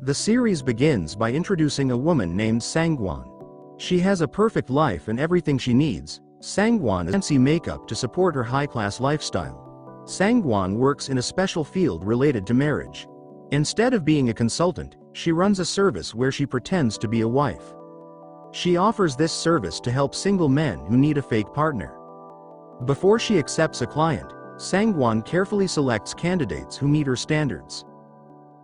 The series begins by introducing a woman named Sangwon. She has a perfect life and everything she needs. Sangwon has fancy makeup to support her high-class lifestyle. Sangwon works in a special field related to marriage. Instead of being a consultant, she runs a service where she pretends to be a wife. She offers this service to help single men who need a fake partner. Before she accepts a client, Sangwon carefully selects candidates who meet her standards.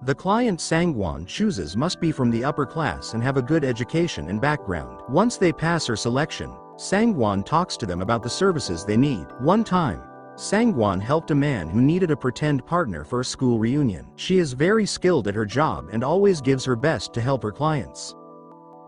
The client Sangwon chooses must be from the upper class and have a good education and background. Once they pass her selection, Sangwon talks to them about the services they need. One time, Sangwon helped a man who needed a pretend partner for a school reunion. She is very skilled at her job and always gives her best to help her clients.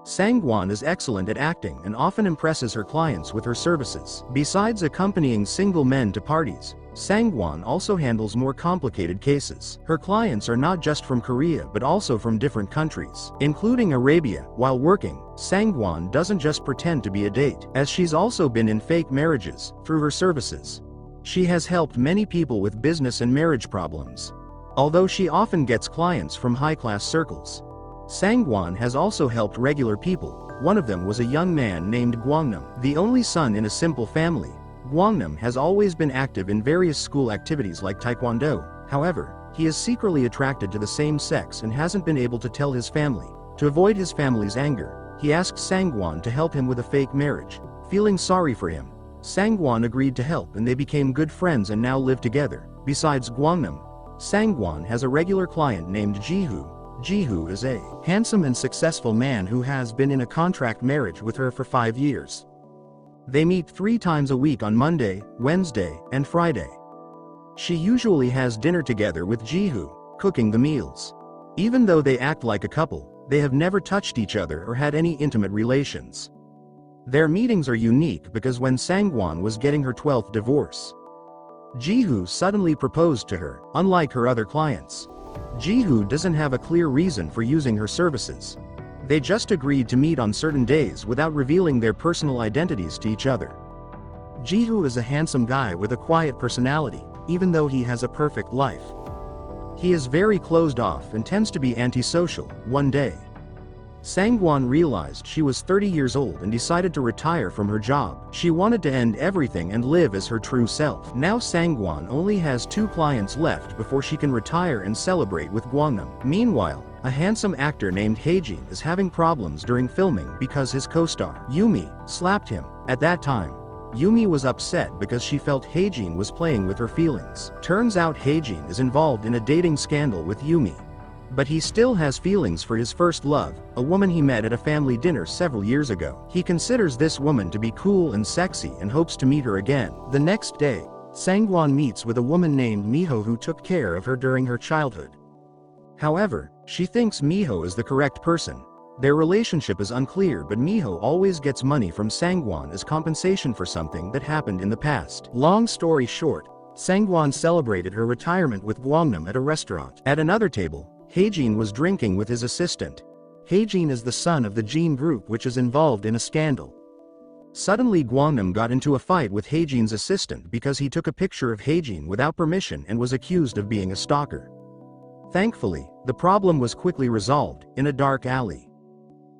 Sangwon is excellent at acting and often impresses her clients with her services. Besides accompanying single men to parties, Sangwon also handles more complicated cases. Her clients are not just from Korea but also from different countries, including Arabia. While working, Sangwon doesn't just pretend to be a date, as she's also been in fake marriages. Through her services, she has helped many people with business and marriage problems. Although she often gets clients from high-class circles, Sangwon has also helped regular people. One of them was a young man named Gwangnam. The only son in a simple family, Gwangnam has always been active in various school activities like taekwondo. However, he is secretly attracted to the same sex and hasn't been able to tell his family. To avoid his family's anger, he asks Sangwon to help him with a fake marriage. Feeling sorry for him, Sangwon agreed to help and they became good friends and now live together. Besides Gwangnam, Sangwon has a regular client named Jihu. Jihu is a handsome and successful man who has been in a contract marriage with her for 5 years. They meet 3 times a week on Monday, Wednesday, and Friday. She usually has dinner together with Jihu, cooking the meals. Even though they act like a couple, they have never touched each other or had any intimate relations. Their meetings are unique because when Sangwon was getting her 12th divorce, Jihu suddenly proposed to her. Unlike her other clients, Jihu doesn't have a clear reason for using her services. They just agreed to meet on certain days without revealing their personal identities to each other. Jihu is a handsome guy with a quiet personality, even though he has a perfect life. He is very closed off and tends to be antisocial. One day, Sangwon realized she was 30 years old and decided to retire from her job. She wanted to end everything and live as her true self. Now Sangwon only has 2 clients left before she can retire and celebrate with Gwangnam. Meanwhile, a handsome actor named Haejin is having problems during filming because his co-star, Yumi, slapped him. At that time, Yumi was upset because she felt Haejin was playing with her feelings. Turns out Haejin is involved in a dating scandal with Yumi. But he still has feelings for his first love, a woman he met at a family dinner several years ago. He considers this woman to be cool and sexy and hopes to meet her again. The next day, Sangwon meets with a woman named Miho who took care of her during her childhood. However, she thinks Miho is the correct person. Their relationship is unclear, but Miho always gets money from Sangwon as compensation for something that happened in the past. Long story short, Sangwon celebrated her retirement with Gwangnam at a restaurant. At another table, Haejin was drinking with his assistant. Haejin is the son of the Jin group which is involved in a scandal. Suddenly Gwangnam got into a fight with Haejin's assistant because he took a picture of Haejin without permission and was accused of being a stalker. Thankfully, the problem was quickly resolved. In a dark alley,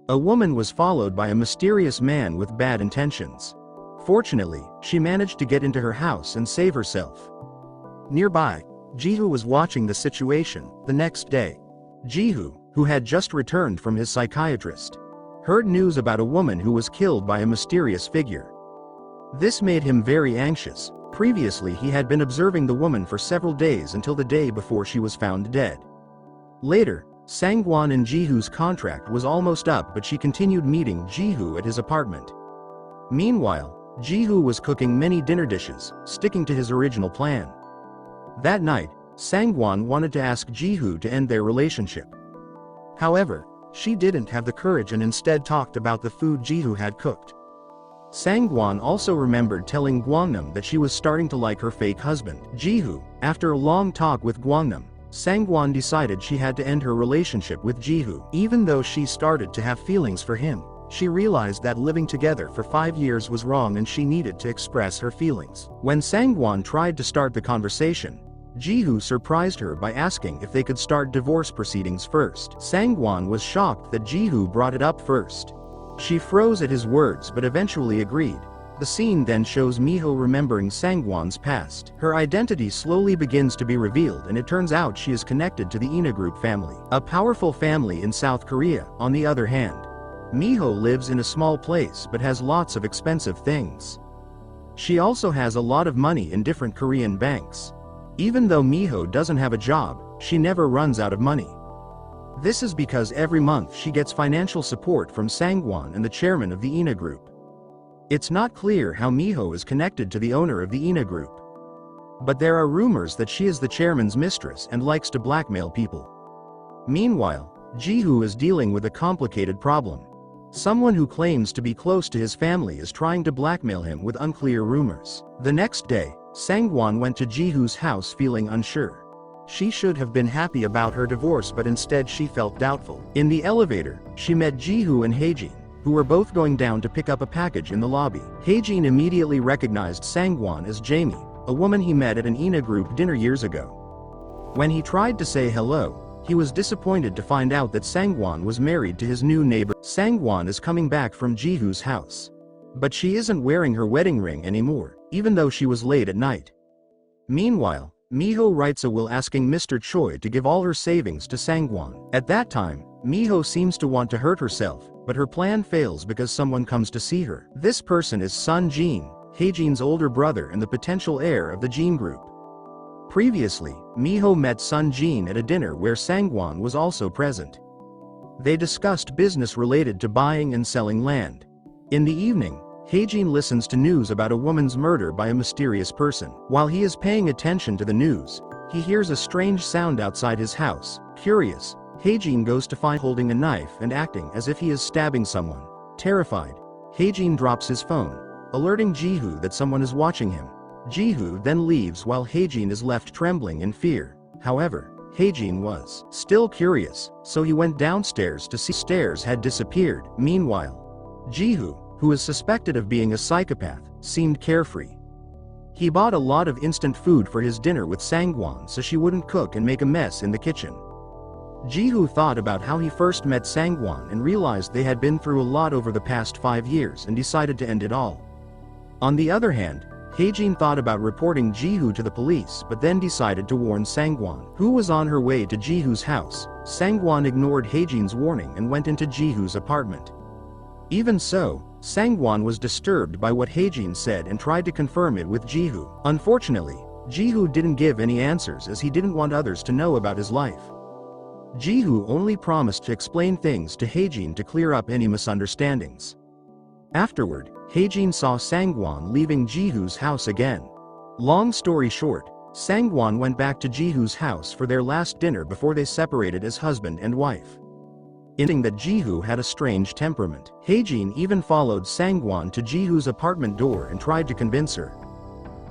a woman was followed by a mysterious man with bad intentions. Fortunately, she managed to get into her house and save herself. Nearby, Jihu was watching the situation. The next day, Jihu, who had just returned from his psychiatrist, heard news about a woman who was killed by a mysterious figure. This made him very anxious. Previously he had been observing the woman for several days until the day before she was found dead. Later, Sangwon and Jihu's contract was almost up, but she continued meeting Jihu at his apartment. Meanwhile, Jihu was cooking many dinner dishes, sticking to his original plan. That night, Sangwon wanted to ask Jihu to end their relationship. However, she didn't have the courage and instead talked about the food Jihu had cooked. Sangwon also remembered telling Gwangnam that she was starting to like her fake husband, Jihu. After a long talk with Gwangnam, Sangwon decided she had to end her relationship with Jihu. Even though she started to have feelings for him, she realized that living together for 5 years was wrong and she needed to express her feelings. When Sangwon tried to start the conversation, Ji-hoo surprised her by asking if they could start divorce proceedings first. Sang-won was shocked that Ji-hoo brought it up first. She froze at his words but eventually agreed. The scene then shows Miho remembering Sang-won's past. Her identity slowly begins to be revealed and it turns out she is connected to the Ina Group family, a powerful family in South Korea. On the other hand, Miho lives in a small place but has lots of expensive things. She also has a lot of money in different Korean banks. Even though Miho doesn't have a job, she never runs out of money. This is because every month she gets financial support from Sang-won and the chairman of the Ina Group. It's not clear how Miho is connected to the owner of the Ina Group. But there are rumors that she is the chairman's mistress and likes to blackmail people. Meanwhile, Ji-hoo is dealing with a complicated problem. Someone who claims to be close to his family is trying to blackmail him with unclear rumors. The next day, Sang-won went to Ji-hoo's house feeling unsure. She should have been happy about her divorce but instead she felt doubtful. In the elevator, she met Ji-hoo and Haejin, who were both going down to pick up a package in the lobby. Haejin immediately recognized Sang-won as Jamie, a woman he met at an Ina Group dinner years ago. When he tried to say hello, he was disappointed to find out that Sang-won was married to his new neighbor. Sang-won is coming back from Ji-hoo's house. But she isn't wearing her wedding ring anymore, even though she was late at night. Meanwhile, Miho writes a will asking Mr. Choi to give all her savings to Sang-won. At that time, Miho seems to want to hurt herself, but her plan fails because someone comes to see her. This person is Sun Jin, Haejin's older brother and the potential heir of the Jin Group. Previously, Miho met Sun Jin at a dinner where Sang-won was also present. They discussed business related to buying and selling land. In the evening, Haejin listens to news about a woman's murder by a mysterious person. While he is paying attention to the news, he hears a strange sound outside his house. Curious, Haejin goes to find holding a knife and acting as if he is stabbing someone. Terrified, Haejin drops his phone, alerting Ji-hoo that someone is watching him. Ji-hoo then leaves while Haejin is left trembling in fear. However, Haejin was still curious, so he went downstairs to see stairs had disappeared. Meanwhile, Ji-hoo, who is suspected of being a psychopath, seemed carefree. He bought a lot of instant food for his dinner with Sang-won so she wouldn't cook and make a mess in the kitchen. Ji-hoo thought about how he first met Sang-won and realized they had been through a lot over the past 5 years and decided to end it all. On the other hand, Haejin thought about reporting Ji-hoo to the police but then decided to warn Sang-won, who was on her way to Ji-hoo's house. Sang-won ignored Haejin's warning and went into Ji-hoo's apartment. Even so, Sang-won was disturbed by what Haejin said and tried to confirm it with Ji-hoo. Unfortunately, Ji-hoo didn't give any answers as he didn't want others to know about his life. Ji-hoo only promised to explain things to Haejin to clear up any misunderstandings. Afterward, Haejin saw Sang-won leaving Ji-hoo's house again. Long story short, Sang-won went back to Ji-hoo's house for their last dinner before they separated as husband and wife. Hinting that Ji-hoo had a strange temperament. Haejin even followed Sang-won to Ji-hoo's apartment door and tried to convince her.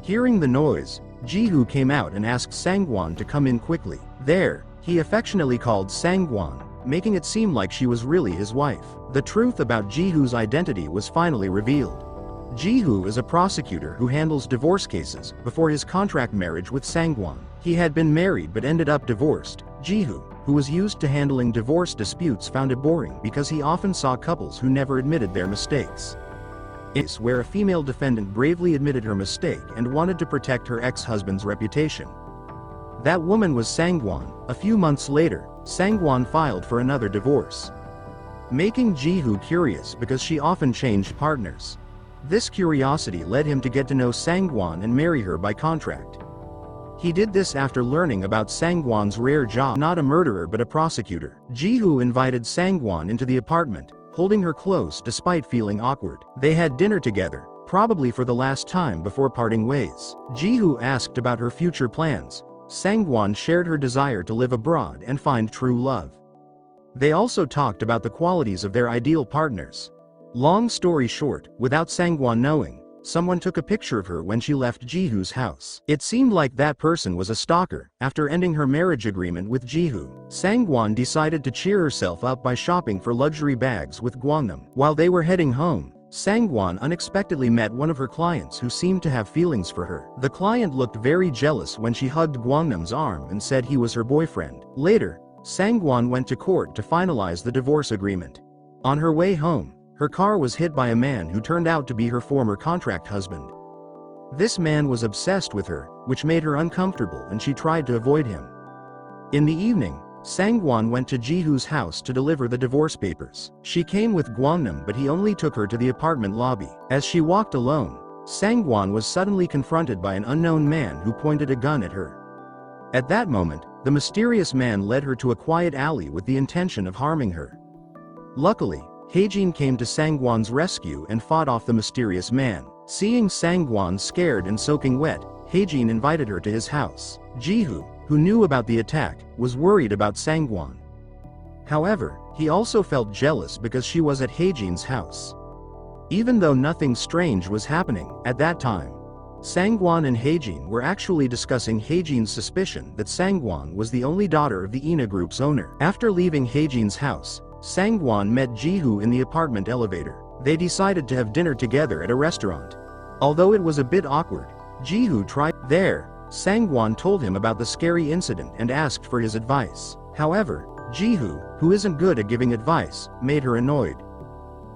Hearing the noise, Ji-hoo came out and asked Sang-won to come in quickly. There, he affectionately called Sang-won, making it seem like she was really his wife. The truth about Ji-hoo's identity was finally revealed. Ji-hoo is a prosecutor who handles divorce cases. Before his contract marriage with Sang-won, he had been married but ended up divorced. Ji-hoo, who was used to handling divorce disputes, found it boring because he often saw couples who never admitted their mistakes. It's where a female defendant bravely admitted her mistake and wanted to protect her ex-husband's reputation. That woman was Sang-won. A few months later, Sang-won filed for another divorce, making Ji-hoo curious because she often changed partners. This curiosity led him to get to know Sang-won and marry her by contract. He did this after learning about Sang-won's rare job, not a murderer but a prosecutor. Ji-hoo invited Sang-won into the apartment, holding her close despite feeling awkward. They had dinner together, probably for the last time before parting ways. Ji-hoo asked about her future plans. Sang-won shared her desire to live abroad and find true love. They also talked about the qualities of their ideal partners. Long story short, without Sang-won knowing, someone took a picture of her when she left Ji-hoo's house. It seemed like that person was a stalker. After ending her marriage agreement with Ji-hoo, Sang-won decided to cheer herself up by shopping for luxury bags with Gwangnam. While they were heading home, Sangwon unexpectedly met one of her clients who seemed to have feelings for her. The client looked very jealous when she hugged Gwangnam's arm and said he was her boyfriend. Later, Sangwon went to court to finalize the divorce agreement. On her way home, her car was hit by a man who turned out to be her former contract husband. This man was obsessed with her, which made her uncomfortable, and she tried to avoid him. In the evening, Sangwon went to Ji-hoo's house to deliver the divorce papers. She came with Gwangnam, but he only took her to the apartment lobby. As she walked alone, Sangwon was suddenly confronted by an unknown man who pointed a gun at her. At that moment, the mysterious man led her to a quiet alley with the intention of harming her. Luckily, Haejin came to Sangwon's rescue and fought off the mysterious man. Seeing Sangwon scared and soaking wet, Haejin invited her to his house. Ji-hoo, who knew about the attack, was worried about Sangwon. However, he also felt jealous because she was at Haejin's house. Even though nothing strange was happening at that time, Sangwon and Haejin were actually discussing Haejin's suspicion that Sangwon was the only daughter of the Ina Group's owner. After leaving Haejin's house, Sangwon met Ji-hoo in the apartment elevator. They decided to have dinner together at a restaurant. Although it was a bit awkward, Ji-hoo tried. There, Sangwon told him about the scary incident and asked for his advice. However, Ji-hoo, who isn't good at giving advice, made her annoyed.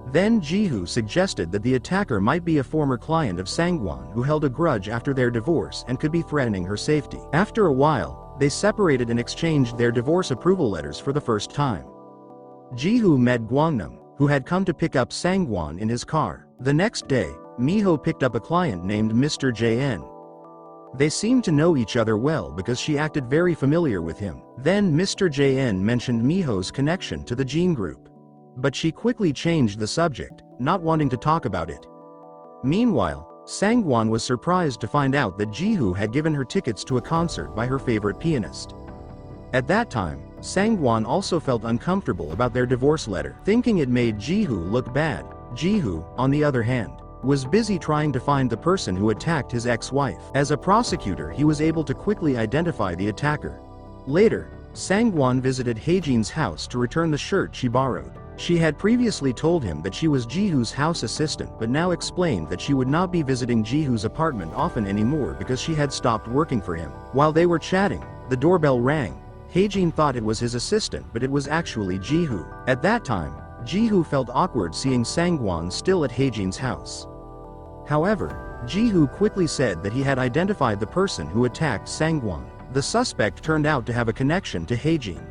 Then Ji-hoo suggested that the attacker might be a former client of Sangwon who held a grudge after their divorce and could be threatening her safety. After a while, they separated and exchanged their divorce approval letters for the first time. Ji-hoo met Gwangnam, who had come to pick up Sangwon in his car. The next day, Miho picked up a client named Mr. Jae-young. They seemed to know each other well because she acted very familiar with him. Then Mr. Jae-young mentioned Miho's connection to the Jean Group. But she quickly changed the subject, not wanting to talk about it. Meanwhile, Sangwon was surprised to find out that Ji-hoo had given her tickets to a concert by her favorite pianist. At that time, Sangwon also felt uncomfortable about their divorce letter, thinking it made Ji-hoo look bad. Ji-hoo, on the other hand, was busy trying to find the person who attacked his ex-wife. As a prosecutor, he was able to quickly identify the attacker. Later, Sangwon visited Haejin's house to return the shirt she borrowed. She had previously told him that she was Ji-hoo's house assistant, but now explained that she would not be visiting Ji-hoo's apartment often anymore because she had stopped working for him. While they were chatting, the doorbell rang. Haejin thought it was his assistant, but it was actually Ji-hoo. At that time, Ji-hoo felt awkward seeing Sangwon still at Haejin's house. However, Ji-hoo quickly said that he had identified the person who attacked Sangwon. The suspect turned out to have a connection to Haejin.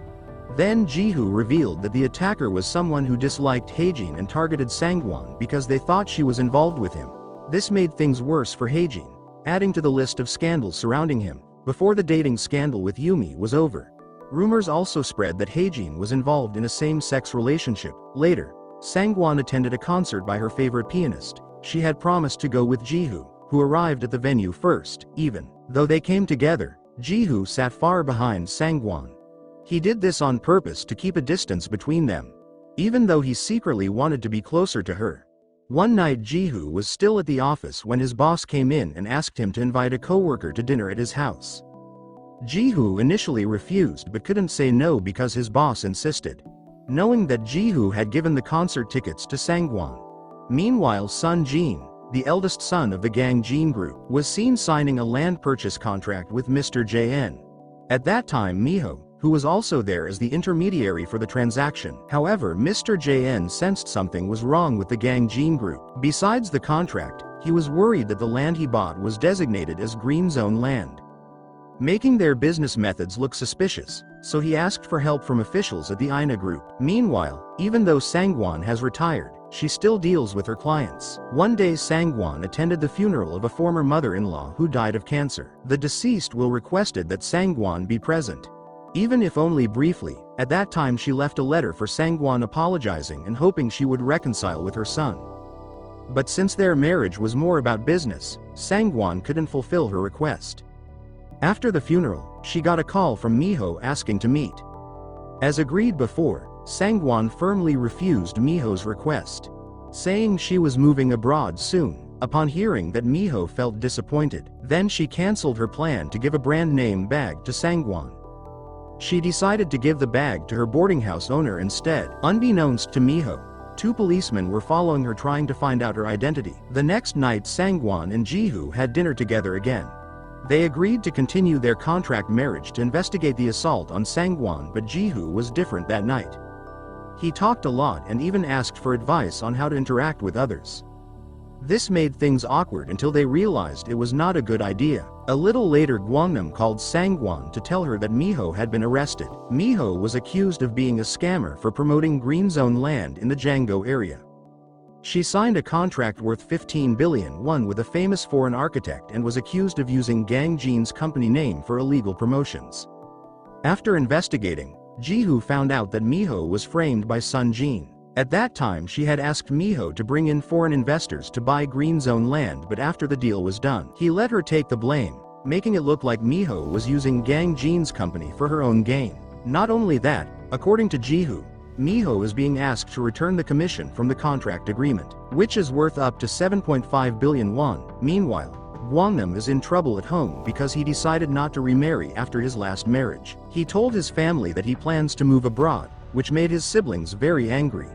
Then Ji-hoo revealed that the attacker was someone who disliked Haejin and targeted Sangwon because they thought she was involved with him. This made things worse for Haejin, adding to the list of scandals surrounding him. Before the dating scandal with Yumi was over, rumors also spread that Haejin was involved in a same-sex relationship. Later, Sangwon attended a concert by her favorite pianist. She had promised to go with Ji-hoo, who arrived at the venue first. Even though they came together, Ji-hoo sat far behind Sangwon. He did this on purpose to keep a distance between them, even though he secretly wanted to be closer to her. One night Ji-hoo was still at the office when his boss came in and asked him to invite a coworker to dinner at his house. Ji-hoo initially refused but couldn't say no because his boss insisted, knowing that Ji-hoo had given the concert tickets to Sangwon. Meanwhile, Sun Jin, the eldest son of the gang Jean Group, was seen signing a land purchase contract with Mr. Jae-young. At that time, Miho, who was also there as the intermediary for the transaction. However, Mr. Jae-young sensed something was wrong with the gang Jean Group. Besides the contract, he was worried that the land he bought was designated as green zone land, making their business methods look suspicious, so he asked for help from officials at the Ina Group. Meanwhile, even though Sangwon has retired, she still deals with her clients. One day Sangwon attended the funeral of a former mother-in-law who died of cancer. The deceased will requested that Sangwon be present, even if only briefly. At that time she left a letter for Sangwon apologizing and hoping she would reconcile with her son. But since their marriage was more about business, Sangwon couldn't fulfill her request. After the funeral, she got a call from Miho asking to meet. As agreed before, Sangwon firmly refused Miho's request, saying she was moving abroad soon. Upon hearing that, Miho felt disappointed. Then she cancelled her plan to give a brand name bag to Sangwon. She decided to give the bag to her boarding house owner instead. Unbeknownst to Miho, 2 policemen were following her trying to find out her identity. The next night Sangwon and Ji-hoo had dinner together again. They agreed to continue their contract marriage to investigate the assault on Sangwon, but Ji-hoo was different that night. He talked a lot and even asked for advice on how to interact with others. This made things awkward until they realized it was not a good idea. A little later Gwangnam called Sangwon to tell her that Miho had been arrested. Miho was accused of being a scammer for promoting green zone land in the Django area. She signed a contract worth 15 billion won with a famous foreign architect and was accused of using Gang Jin's company name for illegal promotions. After investigating, Ji-hoo found out that Miho was framed by Sun Jin. At that time she had asked Miho to bring in foreign investors to buy green zone land, but after the deal was done, he let her take the blame, making it look like Miho was using Gang Jin's company for her own gain. Not only that, according to Ji-hoo, Miho is being asked to return the commission from the contract agreement, which is worth up to 7.5 billion won. Meanwhile, Gwangnam is in trouble at home because he decided not to remarry after his last marriage. He told his family that he plans to move abroad, which made his siblings very angry.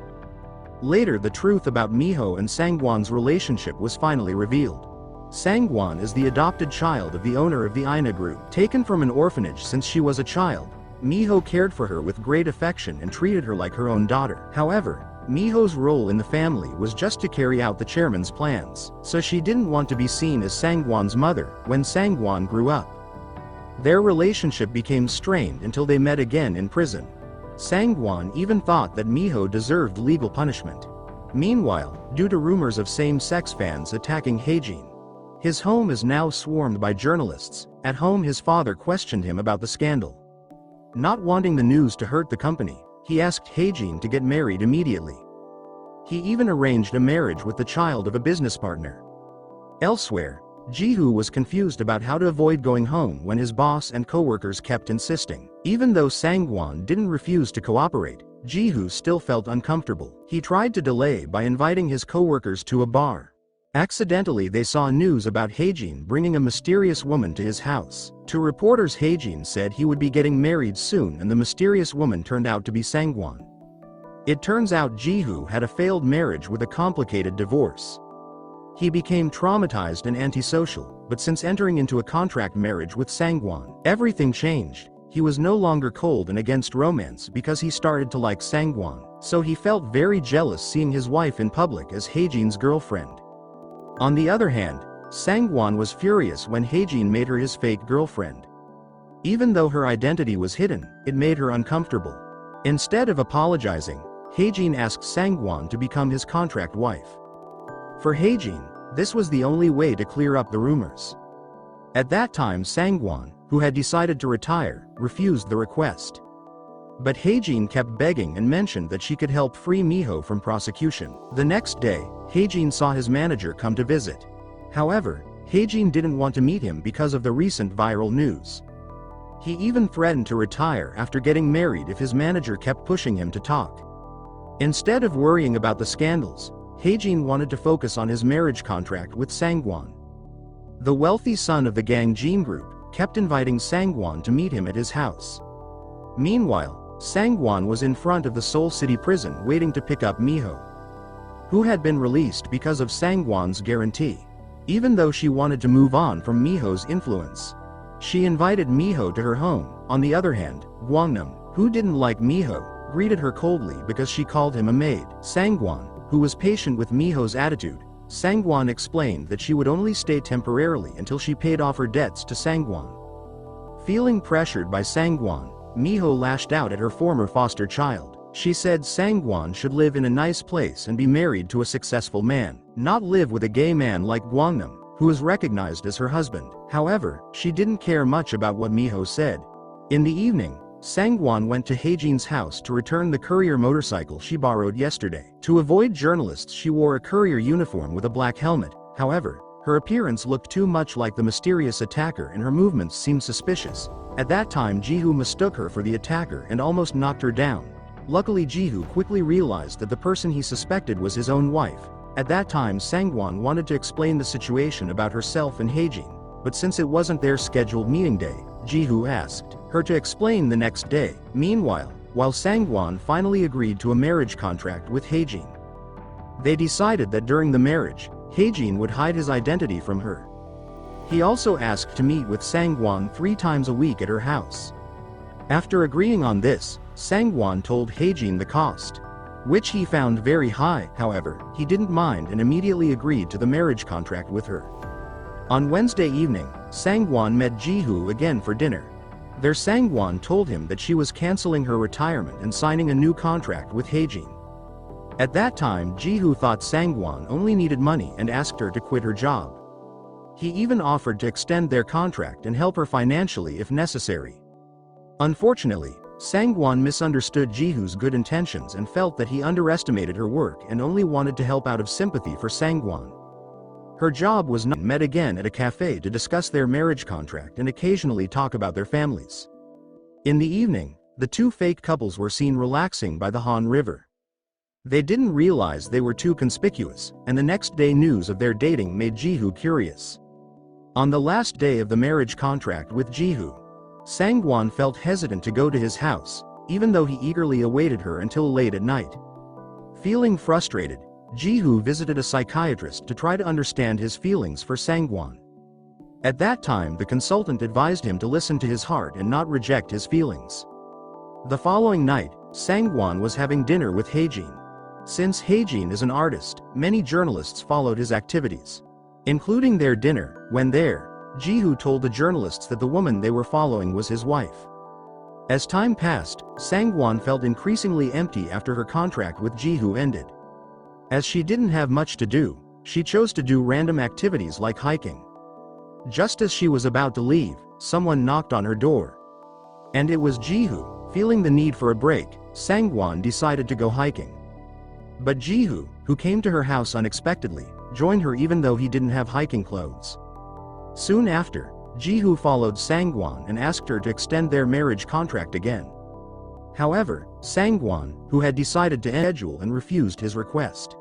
Later the truth about Miho and Sangwon's relationship was finally revealed. Sangwon is the adopted child of the owner of the Ina Group. Taken from an orphanage since she was a child, Miho cared for her with great affection and treated her like her own daughter. However, Miho's role in the family was just to carry out the chairman's plans, so she didn't want to be seen as Sangwon's mother when Sangwon grew up. Their relationship became strained until they met again in prison. Sangwon even thought that Miho deserved legal punishment. Meanwhile, due to rumors of same-sex fans attacking Haejin, his home is now swarmed by journalists. At home his father questioned him about the scandal. Not wanting the news to hurt the company, he asked Haejin to get married immediately. He even arranged a marriage with the child of a business partner. Elsewhere, Ji-hoo was confused about how to avoid going home when his boss and co-workers kept insisting. Even though Sangwon didn't refuse to cooperate, Ji-hoo still felt uncomfortable. He tried to delay by inviting his co-workers to a bar. Accidentally they saw news about Haejin bringing a mysterious woman to his house. To reporters Haejin said he would be getting married soon, and the mysterious woman turned out to be Sangwon. It turns out Ji-hoo had a failed marriage with a complicated divorce. He became traumatized and antisocial, but since entering into a contract marriage with Sangwon, everything changed. He was no longer cold and against romance because he started to like Sangwon, so he felt very jealous seeing his wife in public as Haejin's girlfriend. On the other hand, Sangwon was furious when Haejin made her his fake girlfriend. Even though her identity was hidden, it made her uncomfortable. Instead of apologizing, Haejin asked Sangwon to become his contract wife. For Haejin, this was the only way to clear up the rumors. At that time Sangwon, who had decided to retire, refused the request. But Haejin kept begging and mentioned that she could help free Miho from prosecution. The next day, Haejin saw his manager come to visit. However, Haejin didn't want to meet him because of the recent viral news. He even threatened to retire after getting married if his manager kept pushing him to talk. Instead of worrying about the scandals, Haejin wanted to focus on his marriage contract with Sangwon. The wealthy son of the Gang Jin group kept inviting Sangwon to meet him at his house. Meanwhile, Sangwon was in front of the Seoul City prison waiting to pick up Miho, who had been released because of Sangwon's guarantee. Even though she wanted to move on from Miho's influence, she invited Miho to her home. On the other hand, Gwangnam, who didn't like Miho, greeted her coldly because she called him a maid. Sangwon, who was patient with Miho's attitude, Sangwon explained that she would only stay temporarily until she paid off her debts to Sangwon. Feeling pressured by Sangwon, Miho lashed out at her former foster child. She said Sangwon should live in a nice place and be married to a successful man, not live with a gay man like Gwangnam, who is recognized as her husband. However, she didn't care much about what Miho said. In the evening, Sangwon went to Haejin's house to return the courier motorcycle she borrowed yesterday. To avoid journalists, she wore a courier uniform with a black helmet. However, her appearance looked too much like the mysterious attacker and her movements seemed suspicious. At that time Ji-hoo mistook her for the attacker and almost knocked her down. Luckily Ji-hoo quickly realized that the person he suspected was his own wife. At that time Sangwon wanted to explain the situation about herself and Haejin, but since it wasn't their scheduled meeting day, Ji-hoo asked her to explain the next day. Meanwhile, while Sangwon finally agreed to a marriage contract with Haejin, They decided that during the marriage, Haejin would hide his identity from her. He also asked to meet with Sangwon 3 times a week at her house. After agreeing on this, Sangwon told Haejin the cost, which he found very high. However, he didn't mind and immediately agreed to the marriage contract with her. On Wednesday evening, Sangwon met Ji-hoo again for dinner. There Sangwon told him that she was canceling her retirement and signing a new contract with Haejin. At that time Ji-hoo thought Sangwon only needed money and asked her to quit her job. He even offered to extend their contract and help her financially if necessary. Unfortunately, Sangwon misunderstood Ji-hoo's good intentions and felt that he underestimated her work and only wanted to help out of sympathy for Sangwon. Her job was not met again at a cafe to discuss their marriage contract and occasionally talk about their families. In the evening, the two fake couples were seen relaxing by the Han River. They didn't realize they were too conspicuous, and the next day news of their dating made Ji-hoo curious. On the last day of the marriage contract with Ji-hoo, Sangwon felt hesitant to go to his house, even though he eagerly awaited her until late at night. Feeling frustrated, Ji-hoo visited a psychiatrist to try to understand his feelings for Sangwon. At that time the consultant advised him to listen to his heart and not reject his feelings. The following night, Sangwon was having dinner with Haejin. Since Haejin is an artist, many journalists followed his activities, including their dinner. When there, Ji-hoo told the journalists that the woman they were following was his wife. As time passed, Sangwon felt increasingly empty after her contract with Ji-hoo ended. As she didn't have much to do, she chose to do random activities like hiking. Just as she was about to leave, someone knocked on her door. And it was Ji-hoo. Feeling the need for a break, Sangwon decided to go hiking. But Ji-hoo, who came to her house unexpectedly, joined her even though he didn't have hiking clothes. Soon after, Ji-hoo followed Sangwon and asked her to extend their marriage contract again. However, Sangwon, who had decided to schedule and refused his request.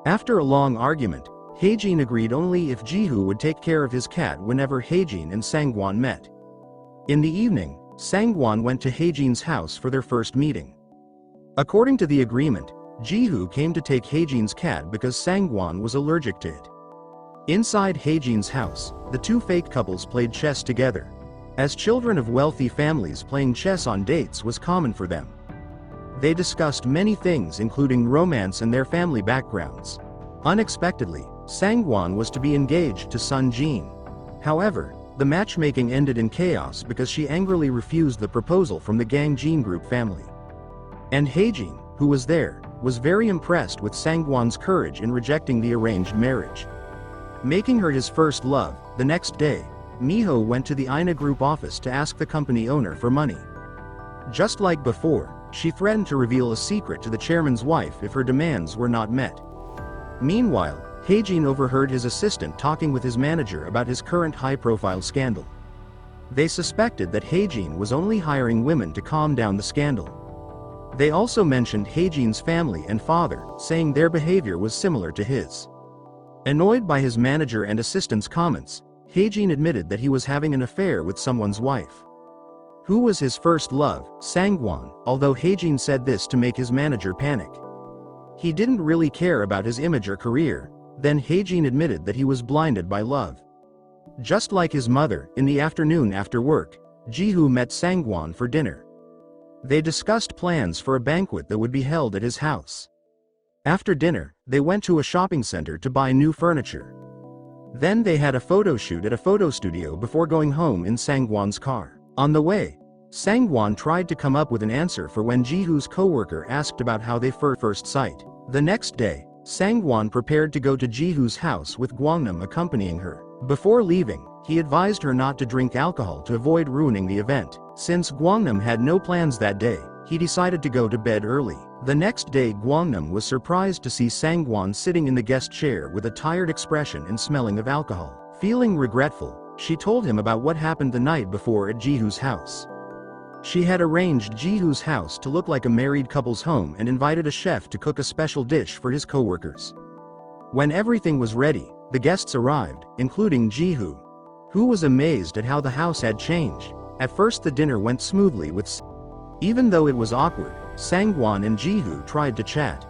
After a long argument, Haejin agreed only if Ji-hoo would take care of his cat whenever Haejin and Sangwon met. In the evening, Sangwon went to Haejin's house for their first meeting. According to the agreement, Ji-hoo came to take Haejin's cat because Sangwon was allergic to it. Inside Haejin's house, the two fake couples played chess together. As children of wealthy families, playing chess on dates was common for them. They discussed many things including romance and their family backgrounds. Unexpectedly, Sangwon was to be engaged to Sun Jin. However, the matchmaking ended in chaos because she angrily refused the proposal from the Gang Jin group family. And Haejin, who was there, was very impressed with Sangwon's courage in rejecting the arranged marriage, making her his first love. The next day, Miho went to the INA Group office to ask the company owner for money. Just like before, she threatened to reveal a secret to the chairman's wife if her demands were not met. Meanwhile, Haejin overheard his assistant talking with his manager about his current high-profile scandal. They suspected that Haejin was only hiring women to calm down the scandal. They also mentioned Haejin's family and father, saying their behavior was similar to his. Annoyed by his manager and assistant's comments, Haejin admitted that he was having an affair with someone's wife, who was his first love, Sangwon, although Haejin said this to make his manager panic. He didn't really care about his image or career. Then Haejin admitted that he was blinded by love. Just like his mother, in the afternoon after work, Ji-hoo met Sangwon for dinner. They discussed plans for a banquet that would be held at his house. After dinner, they went to a shopping center to buy new furniture. Then they had a photo shoot at a photo studio before going home in Sangwon's car. On the way, Sangwon tried to come up with an answer for when Ji-hoo's co-worker asked about how they first sight. The next day, Sangwon prepared to go to Ji-hoo's house with Gwangnam accompanying her. Before leaving, he advised her not to drink alcohol to avoid ruining the event. Since Gwangnam had no plans that day, he decided to go to bed early. The next day Gwangnam was surprised to see Sangwon sitting in the guest chair with a tired expression and smelling of alcohol. Feeling regretful, she told him about what happened the night before at Ji-hoo's house. She had arranged Ji-hoo's house to look like a married couple's home and invited a chef to cook a special dish for his co-workers. When everything was ready, the guests arrived, including Ji-hoo, who was amazed at how the house had changed. At first the dinner went smoothly even though it was awkward, Sangwon and Ji-hoo tried to chat.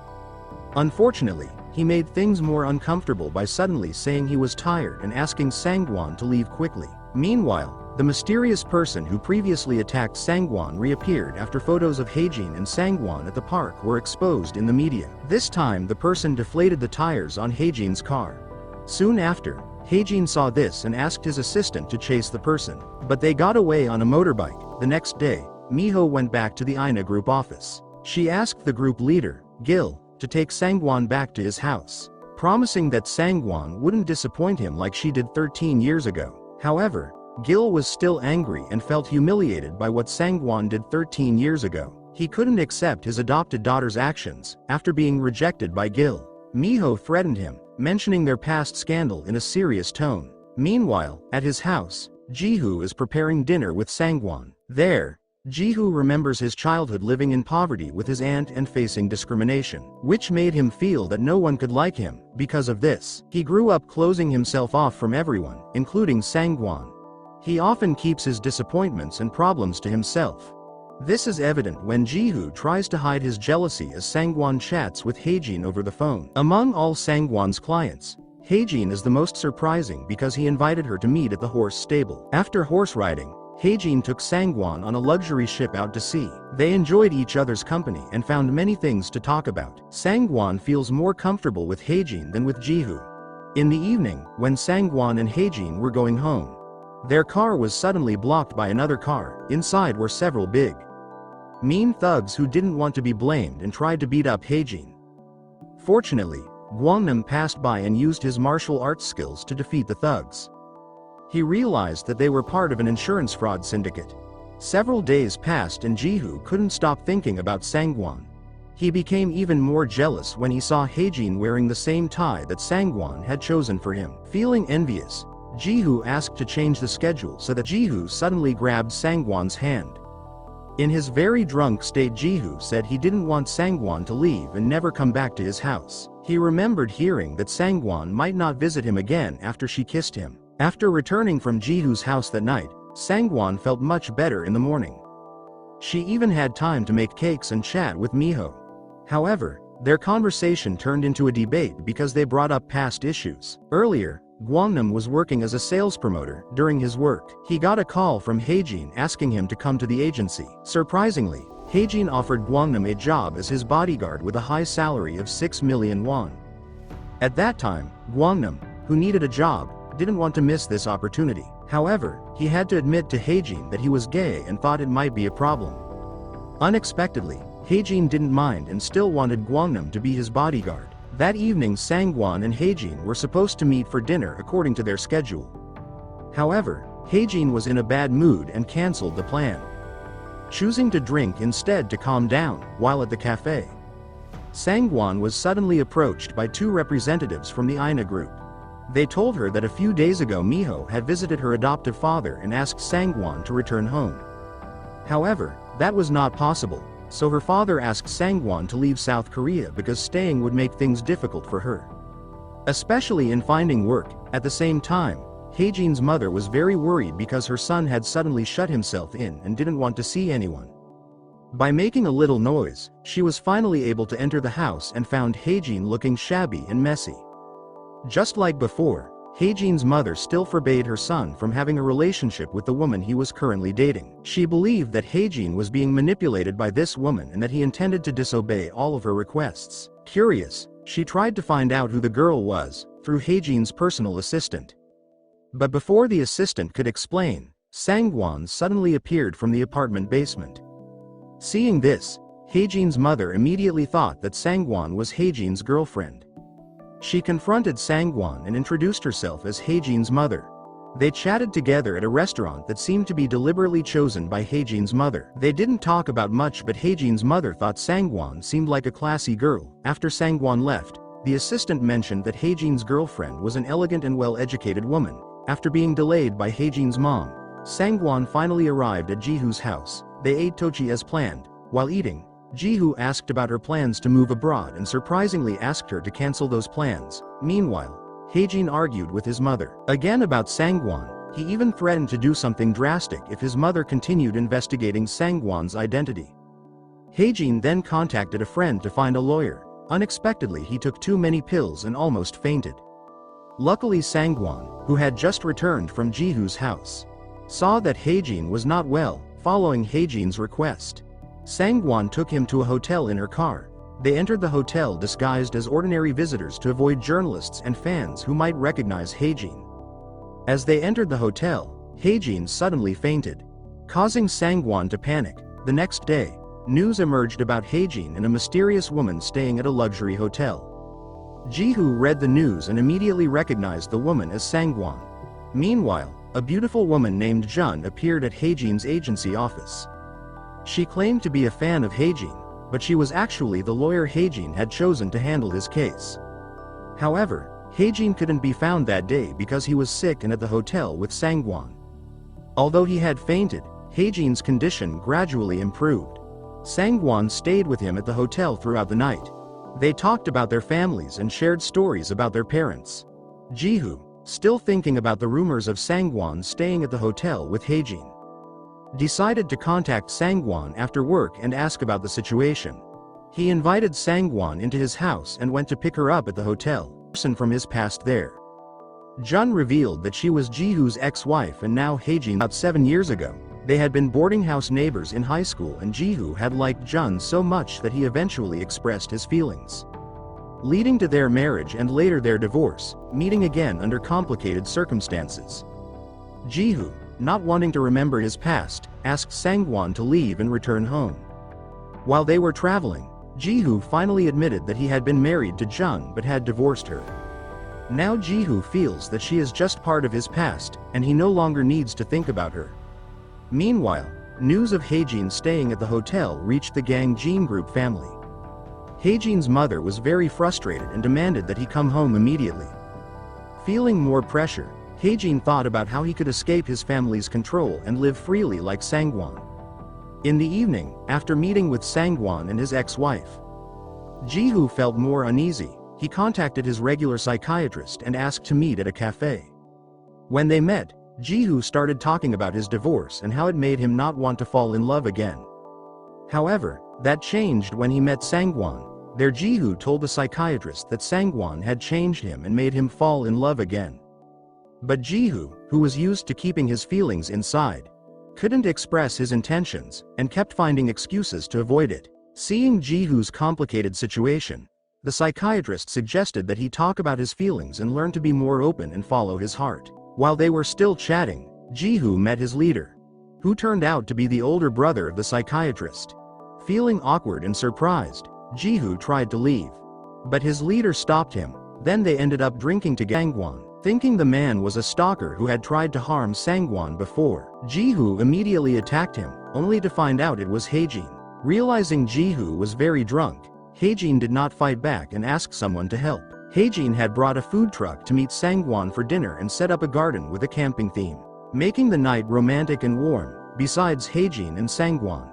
Unfortunately, he made things more uncomfortable by suddenly saying he was tired and asking Sangwon to leave quickly. Meanwhile, the mysterious person who previously attacked Sangwon reappeared after photos of Haejin and Sangwon at the park were exposed in the media. This time the person deflated the tires on Haejin's car. Soon after, Haejin saw this and asked his assistant to chase the person, but they got away on a motorbike. The next day, Miho went back to the INA group office. She asked the group leader, Gil, to take Sangwon back to his house, promising that Sangwon wouldn't disappoint him like she did 13 years ago. However, Gil was still angry and felt humiliated by what Sangwon did 13 years ago. He couldn't accept his adopted daughter's actions after being rejected by Gil. Miho threatened him, mentioning their past scandal in a serious tone. Meanwhile, at his house, Jihoo is preparing dinner with Sangwon. There, Jihoo remembers his childhood living in poverty with his aunt and facing discrimination, which made him feel that no one could like him. Because of this, he grew up closing himself off from everyone, including Sangwon. He often keeps his disappointments and problems to himself. This is evident when Jihoo tries to hide his jealousy as Sangwon chats with Haejin over the phone. Among all Sangwon's clients, Haejin is the most surprising because he invited her to meet at the horse stable. After horse riding, Haejin took Sangwon on a luxury ship out to sea. They enjoyed each other's company and found many things to talk about. Sangwon feels more comfortable with Haejin than with Jihoo. In the evening, when Sangwon and Haejin were going home, their car was suddenly blocked by another car. Inside were several big, mean thugs who didn't want to be blamed and tried to beat up Haejin. Fortunately, Gwangnam passed by and used his martial arts skills to defeat the thugs. He realized that they were part of an insurance fraud syndicate. Several days passed and Jihoo couldn't stop thinking about Sangwon. He became even more jealous when he saw Haejin wearing the same tie that Sangwon had chosen for him. Feeling envious, Jihoo asked to change the schedule so that Jihoo suddenly grabbed Sangwon's hand. In his very drunk state, Jihoo said he didn't want Sangwon to leave and never come back to his house. He remembered hearing that Sangwon might not visit him again after she kissed him. After returning from Jihoo's house that night, Sangwon felt much better in the morning. She even had time to make cakes and chat with Miho. However, their conversation turned into a debate because they brought up past issues. Earlier, Gwangnam was working as a sales promoter. During his work, he got a call from Haejin asking him to come to the agency. Surprisingly, Haejin offered Gwangnam a job as his bodyguard with a high salary of 6 million won. At that time, Gwangnam, who needed a job, didn't want to miss this opportunity. However, he had to admit to Haejin that he was gay and thought it might be a problem. Unexpectedly, Haejin didn't mind and still wanted Gwangnam to be his bodyguard. That evening, Sangwon and Haejin were supposed to meet for dinner according to their schedule. However, Haejin was in a bad mood and cancelled the plan, choosing to drink instead to calm down. While at the cafe, Sangwon was suddenly approached by two representatives from the INA group. They told her that a few days ago Miho had visited her adoptive father and asked Sangwon to return home. However, that was not possible, so her father asked Sangwon to leave South Korea because staying would make things difficult for her, especially in finding work. At the same time, Haejin's mother was very worried because her son had suddenly shut himself in and didn't want to see anyone. By making a little noise, she was finally able to enter the house and found Haejin looking shabby and messy. Just like before, Haejin's mother still forbade her son from having a relationship with the woman he was currently dating. She believed that Haejin was being manipulated by this woman and that he intended to disobey all of her requests. Curious, she tried to find out who the girl was, through Haejin's personal assistant. But before the assistant could explain, Sangwon suddenly appeared from the apartment basement. Seeing this, Haejin's mother immediately thought that Sangwon was Haejin's girlfriend. She confronted Sangwon and introduced herself as Haejin's mother. They chatted together at a restaurant that seemed to be deliberately chosen by Haejin's mother. They didn't talk about much, but Haejin's mother thought Sangwon seemed like a classy girl. After Sangwon left, the assistant mentioned that Haejin's girlfriend was an elegant and well-educated woman. After being delayed by Haejin's mom, Sangwon finally arrived at Jihoo's house. They ate tochi as planned. While eating, Jihoo asked about her plans to move abroad and surprisingly asked her to cancel those plans. Meanwhile, Haejin argued with his mother again about Sangwon. He even threatened to do something drastic if his mother continued investigating Sangwon's identity. Haejin then contacted a friend to find a lawyer. Unexpectedly, he took too many pills and almost fainted. Luckily, Sangwon, who had just returned from Ji-hoon's house, saw that Haejin was not well. Following Haejin's request, Sangwon took him to a hotel in her car. They entered the hotel disguised as ordinary visitors to avoid journalists and fans who might recognize Haejin. As they entered the hotel, Haejin suddenly fainted, causing Sangwon to panic. The next day, news emerged about Haejin and a mysterious woman staying at a luxury hotel. Ji-hoon read the news and immediately recognized the woman as Sangwon. Meanwhile, a beautiful woman named Jun appeared at Haejin's agency office. She claimed to be a fan of Haejin, but she was actually the lawyer Haejin had chosen to handle his case. However, Haejin couldn't be found that day because he was sick and at the hotel with Sangwon. Although he had fainted, Haejin's condition gradually improved. Sangwon stayed with him at the hotel throughout the night. They talked about their families and shared stories about their parents. Ji-hoon, still thinking about the rumors of Sangwon staying at the hotel with Haejin, decided to contact Sangwon after work and ask about the situation. He invited Sangwon into his house and went to pick her up at the hotel. Person from his past there. Jun revealed that she was Ji-hoon's ex-wife and now Haejin. About 7 years ago, they had been boarding house neighbors in high school and Ji-hoon had liked Jun so much that he eventually expressed his feelings, leading to their marriage and later their divorce, meeting again under complicated circumstances. Ji-hoon, not wanting to remember his past, asked Sangwon to leave and return home. While they were traveling, Ji-hoon finally admitted that he had been married to Jun but had divorced her. Now Ji-hoon feels that she is just part of his past, and he no longer needs to think about her. Meanwhile, news of Haejin staying at the hotel reached the Gang Jin Group family. Haejin's mother was very frustrated and demanded that he come home immediately. Feeling more pressure, Haejin thought about how he could escape his family's control and live freely like Sangwon. In the evening, after meeting with Sangwon and his ex-wife, Ji-hoon felt more uneasy. He contacted his regular psychiatrist and asked to meet at a cafe. When they met, Ji-hoon started talking about his divorce and how it made him not want to fall in love again. However, that changed when he met Sangwon. There Ji-hoon told the psychiatrist that Sangwon had changed him and made him fall in love again. But Ji-hoon, who was used to keeping his feelings inside, couldn't express his intentions and kept finding excuses to avoid it. Seeing Ji-hoon's complicated situation, the psychiatrist suggested that he talk about his feelings and learn to be more open and follow his heart. While they were still chatting, Ji-hoon met his leader, who turned out to be the older brother of the psychiatrist. Feeling awkward and surprised, Ji-hoon tried to leave, but his leader stopped him. Then they ended up drinking together. Sangwon, thinking the man was a stalker who had tried to harm Sangwon before, Ji-hoon immediately attacked him, only to find out it was Haejin. Realizing Ji-hoon was very drunk, Haejin did not fight back and asked someone to help. Haejin had brought a food truck to meet Sangwon for dinner and set up a garden with a camping theme, making the night romantic and warm. Besides Haejin and Sangwon,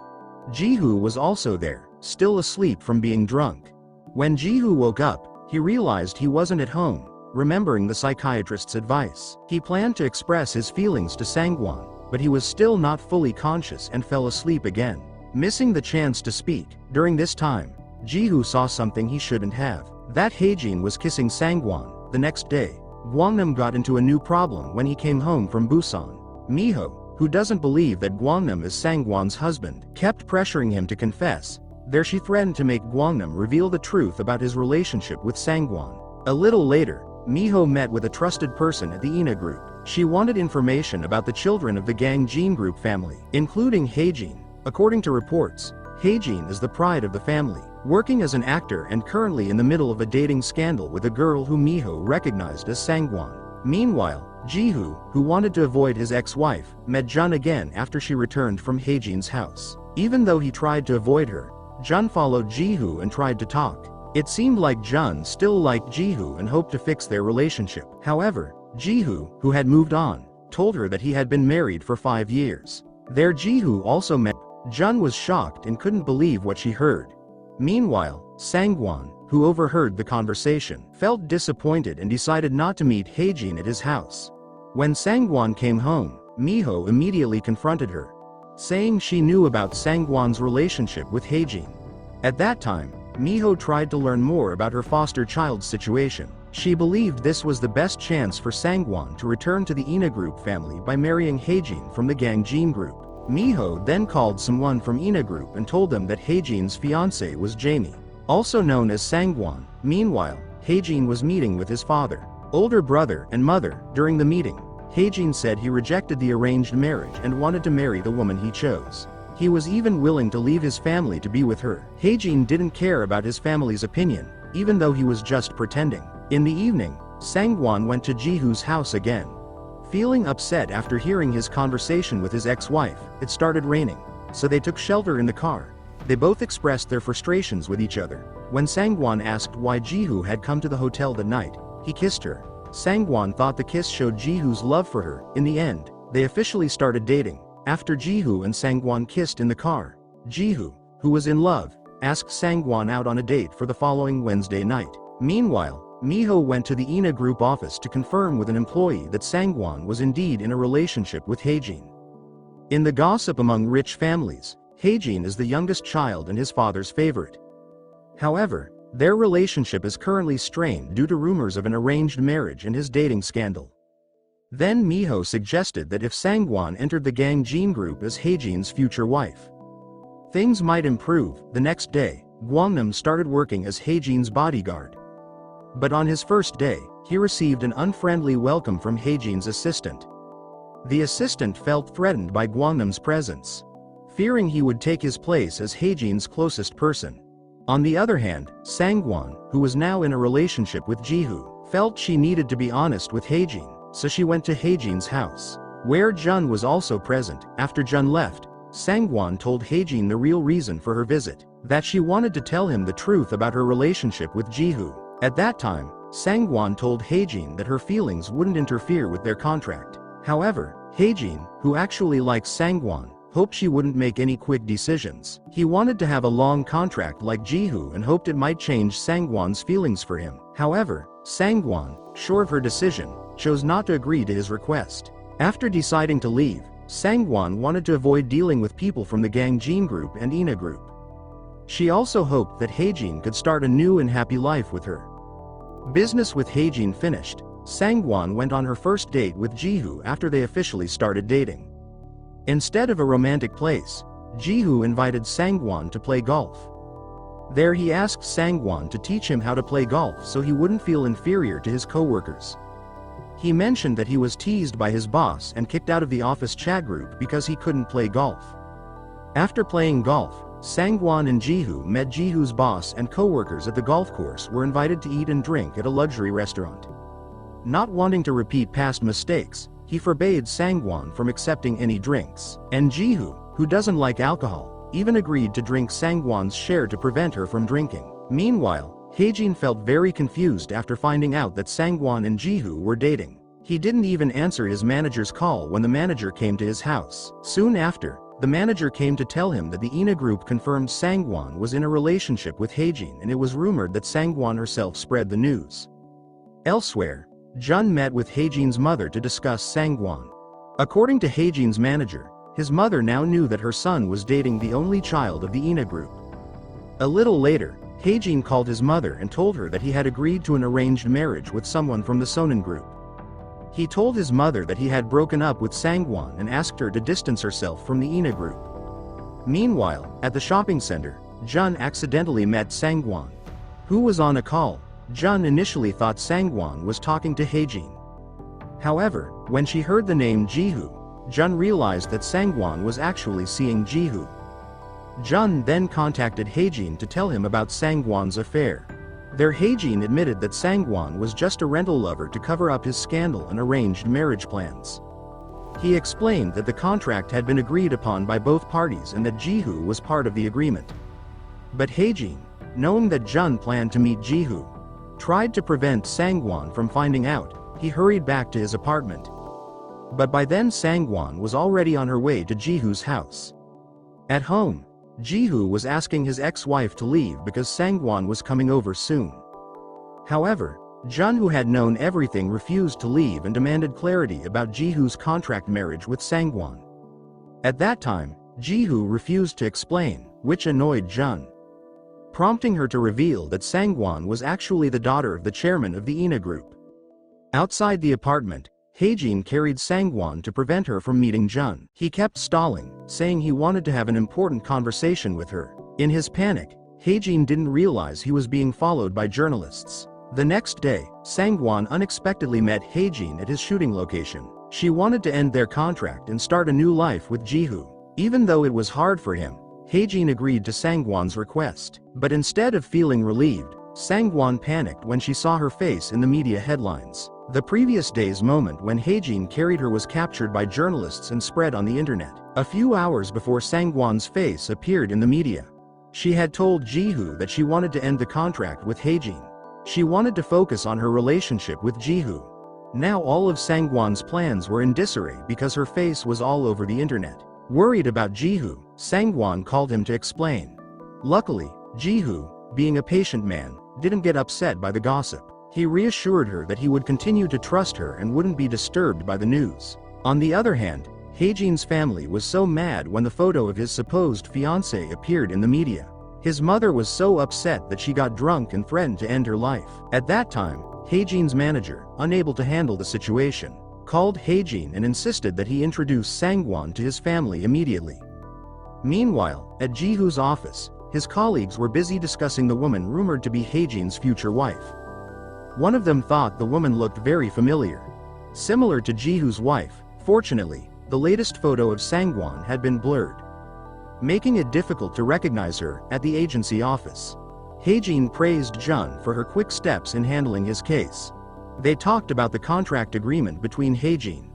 Ji-hoon was also there, still asleep from being drunk. When Ji-hoon woke up, he realized he wasn't at home. Remembering the psychiatrist's advice, he planned to express his feelings to Sangwon, but he was still not fully conscious and fell asleep again, missing the chance to speak. During this time, Ji-hoon saw something he shouldn't have. That Haejin was kissing Sangwon. The next day, Gwangnam got into a new problem when he came home from Busan. Miho, who doesn't believe that Gwangnam is Sangwon's husband, kept pressuring him to confess. There she threatened to make Gwangnam reveal the truth about his relationship with Sangwon. A little later, Miho met with a trusted person at the Ina group. She wanted information about the children of the Gang Jin Group family, including Haejin. According to reports, Haejin is the pride of the family, working as an actor and currently in the middle of a dating scandal with a girl who Miho recognized as Sangwon. Meanwhile, Ji-hoon, who wanted to avoid his ex-wife, met Jun again after she returned from Haejin's house. Even though he tried to avoid her, Jun followed Ji-hoon and tried to talk. It seemed like Jun still liked Ji-hoon and hoped to fix their relationship. However, Ji-hoon, who had moved on, told her that he had been married for 5 years. There Ji-hoon also met. Jun was shocked and couldn't believe what she heard. Meanwhile, Sangwon, who overheard the conversation, felt disappointed and decided not to meet Haejin at his house. When Sangwon came home, Miho immediately confronted her, saying she knew about Sangwon's relationship with Haejin. At that time, Miho tried to learn more about her foster child's situation. She believed this was the best chance for Sangwon to return to the Ina group family by marrying Haejin from the Gangjin group. Miho then called someone from Ina group and told them that Haejin's fiancé was Jamie, also known as Sangwon. Meanwhile, Haejin was meeting with his father, older brother and mother. During the meeting, Haejin said he rejected the arranged marriage and wanted to marry the woman he chose. He was even willing to leave his family to be with her. Haejin didn't care about his family's opinion, even though he was just pretending. In the evening, Sangwon went to Jiho's house again. Feeling upset after hearing his conversation with his ex-wife, it started raining, so they took shelter in the car. They both expressed their frustrations with each other. When Sangwon asked why Jiho had come to the hotel that night, he kissed her. Sangwon thought the kiss showed Jiho's love for her. In the end, they officially started dating. After Jiho and Sangwon kissed in the car, Jiho, who was in love, asked Sangwon out on a date for the following Wednesday night. Meanwhile, Miho went to the Ina group office to confirm with an employee that Sangwon was indeed in a relationship with Haejin. In the gossip among rich families, Haejin is the youngest child and his father's favorite. However, their relationship is currently strained due to rumors of an arranged marriage and his dating scandal. Then Miho suggested that if Sangwon entered the Gangjin group as Haejin's future wife, things might improve. The next day, Gwangnam started working as Haejin's bodyguard. But on his first day, he received an unfriendly welcome from Haejin's assistant. The assistant felt threatened by Gwangnam's presence, fearing he would take his place as Haejin's closest person. On the other hand, Sangwon, who was now in a relationship with Jiho, felt she needed to be honest with Haejin, so she went to Haejin's house, where Jun was also present. After Jun left, Sangwon told Haejin the real reason for her visit, that she wanted to tell him the truth about her relationship with Jiho. At that time, Sangwon told Haejin that her feelings wouldn't interfere with their contract. However, Haejin, who actually likes Sangwon, hoped she wouldn't make any quick decisions. He wanted to have a long contract like Jiho and hoped it might change Sangwon's feelings for him. However, Sangwon, sure of her decision, chose not to agree to his request. After deciding to leave, Sangwon wanted to avoid dealing with people from the Gangjin group and Ina group. She also hoped that Haejin could start a new and happy life with her. Business with Haejin finished, Sangwon went on her first date with Jiho after they officially started dating. Instead of a romantic place, Jiho invited Sangwon to play golf. There he asked Sangwon to teach him how to play golf so he wouldn't feel inferior to his co-workers. He mentioned that he was teased by his boss and kicked out of the office chat group because he couldn't play golf. After playing golf, Sangwon and Jiho met. Jiho's boss and co-workers at the golf course were invited to eat and drink at a luxury restaurant. Not wanting to repeat past mistakes, he forbade Sangwon from accepting any drinks, and Jiho, who doesn't like alcohol, even agreed to drink Sangwon's share to prevent her from drinking. Meanwhile, Haejin felt very confused after finding out that Sangwon and Jiho were dating. He didn't even answer his manager's call when the manager came to his house. Soon after, the manager came to tell him that the Ina group confirmed Sangwon was in a relationship with Haejin, and it was rumored that Sangwon herself spread the news. Elsewhere, Jun met with Haejin's mother to discuss Sangwon. According to Haejin's manager, his mother now knew that her son was dating the only child of the Ina group. A little later, Haejin called his mother and told her that he had agreed to an arranged marriage with someone from the Sonin group. He told his mother that he had broken up with Sangwon and asked her to distance herself from the Ina group. Meanwhile, at the shopping center, Jun accidentally met Sangwon, who was on a call. Jun initially thought Sangwon was talking to Haejin. However, when she heard the name Jiho, Jun realized that Sangwon was actually seeing Jiho. Jun then contacted Haejin to tell him about Sangwon's affair. There Haejin admitted that Sangwon was just a rental lover to cover up his scandal and arranged marriage plans. He explained that the contract had been agreed upon by both parties and that Jiho was part of the agreement. But Haejin, knowing that Jun planned to meet Jiho, tried to prevent Sangwon from finding out. He hurried back to his apartment. But by then Sangwon was already on her way to Jiho's house. At home, Jiho was asking his ex-wife to leave because Sangwon was coming over soon. However, Jun, who had known everything, refused to leave and demanded clarity about Jiho's contract marriage with Sangwon. At that time, Jiho refused to explain, which annoyed Jun. prompting her to reveal that Sangwon was actually the daughter of the chairman of the INA group. Outside the apartment, Haejin carried Sangwon to prevent her from meeting Jun. He kept stalling, saying he wanted to have an important conversation with her. In his panic, Haejin didn't realize he was being followed by journalists. The next day, Sangwon unexpectedly met Haejin at his shooting location. She wanted to end their contract and start a new life with Jihoo. Even though it was hard for him, Haejin agreed to Sangwon's request. But instead of feeling relieved, Sangwon panicked when she saw her face in the media headlines. The previous day's moment when Haejin carried her was captured by journalists and spread on the internet. A few hours before Sangwon's face appeared in the media, she had told Jihoo that she wanted to end the contract with Haejin. She wanted to focus on her relationship with Jihoo. Now all of Sangwon's plans were in disarray because her face was all over the internet. Worried about Jihoo, Sangwon called him to explain. Luckily, Jihoo, being a patient man, didn't get upset by the gossip. He reassured her that he would continue to trust her and wouldn't be disturbed by the news. On the other hand, Haejin's family was so mad when the photo of his supposed fiancée appeared in the media. His mother was so upset that she got drunk and threatened to end her life. At that time, Haejin's manager, unable to handle the situation, called Haejin and insisted that he introduce Sangwon to his family immediately. Meanwhile, at Jihoo's office, his colleagues were busy discussing the woman rumored to be Haejin's future wife. One of them thought the woman looked very familiar. Similar to Jihoo's wife, fortunately, the latest photo of Sangwon had been blurred, making it difficult to recognize her at the agency office. Haejin praised Jun for her quick steps in handling his case. They talked about the contract agreement between Haejin,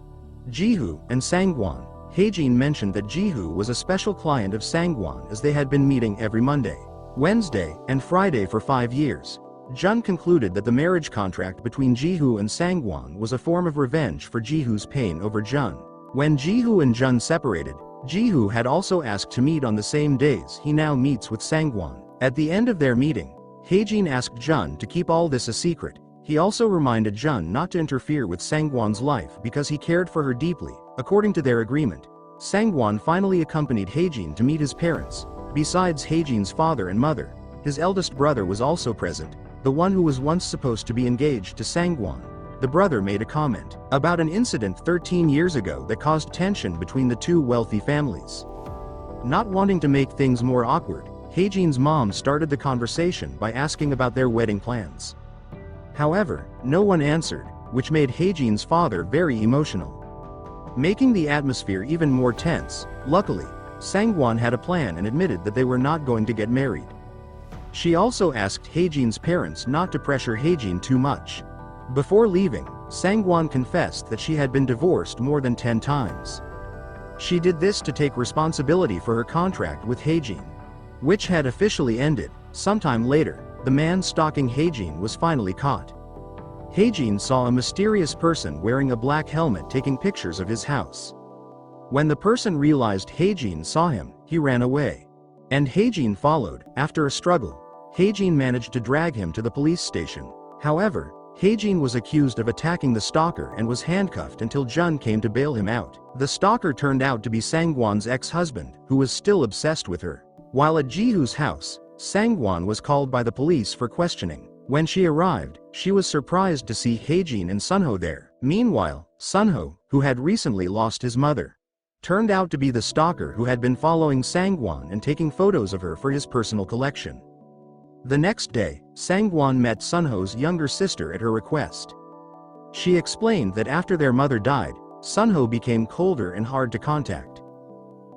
Jihoo, and Sangwon. Haejin mentioned that Jihoo was a special client of Sangwon as they had been meeting every Monday, Wednesday, and Friday for 5 years. Jun concluded that the marriage contract between Jihoo and Sangwon was a form of revenge for Jihoo's pain over Jun. When Jihoo and Jun separated, Jihoo had also asked to meet on the same days he now meets with Sangwon. At the end of their meeting, Haejin asked Jun to keep all this a secret. He also reminded Jun not to interfere with Sangwon's life because he cared for her deeply. According to their agreement, Sangwon finally accompanied Haejin to meet his parents. Besides Haejin's father and mother, his eldest brother was also present, the one who was once supposed to be engaged to Sangwon. The brother made a comment about an incident 13 years ago that caused tension between the two wealthy families. Not wanting to make things more awkward, Haejin's mom started the conversation by asking about their wedding plans. However, no one answered, which made Haejin's father very emotional, making the atmosphere even more tense. Luckily, Sangwon had a plan and admitted that they were not going to get married. She also asked Haejin's parents not to pressure Haejin too much. Before leaving, Sangwon confessed that she had been divorced more than 10 times. She did this to take responsibility for her contract with Haejin, which had officially ended. Sometime later, the man stalking Haejin was finally caught. Haejin saw a mysterious person wearing a black helmet taking pictures of his house. When the person realized Haejin saw him, he ran away. And Haejin followed. After a struggle, Haejin managed to drag him to the police station. However, Haejin was accused of attacking the stalker and was handcuffed until Jun came to bail him out. The stalker turned out to be Sangwon's ex-husband, who was still obsessed with her. While at Jihoo's house, Sangwon was called by the police for questioning. When she arrived, she was surprised to see Haejin and Sunho there. Meanwhile, Sunho, who had recently lost his mother, turned out to be the stalker who had been following Sangwon and taking photos of her for his personal collection. The next day, Sangwon met Sunho's younger sister at her request. She explained that after their mother died, Sunho became colder and hard to contact.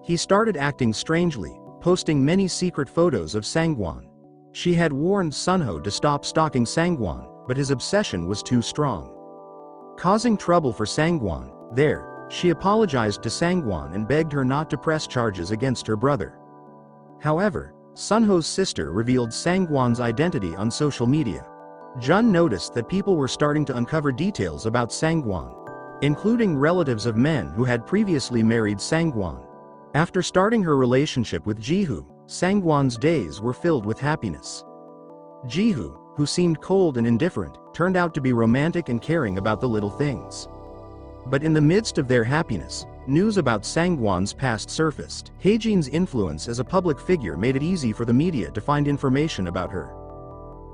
He started acting strangely, posting many secret photos of Sangwon. She had warned Sunho to stop stalking Sangwon, but his obsession was too strong, causing trouble for Sangwon. There, she apologized to Sangwon and begged her not to press charges against her brother. However, Sunho's sister revealed Sangwon's identity on social media. Jun noticed that people were starting to uncover details about Sangwon, including relatives of men who had previously married Sangwon. After starting her relationship with Jihoo, Sangwon's days were filled with happiness. Jihoo, who seemed cold and indifferent, turned out to be romantic and caring about the little things. But in the midst of their happiness, news about Sangwon's past surfaced. Haejin's influence as a public figure made it easy for the media to find information about her.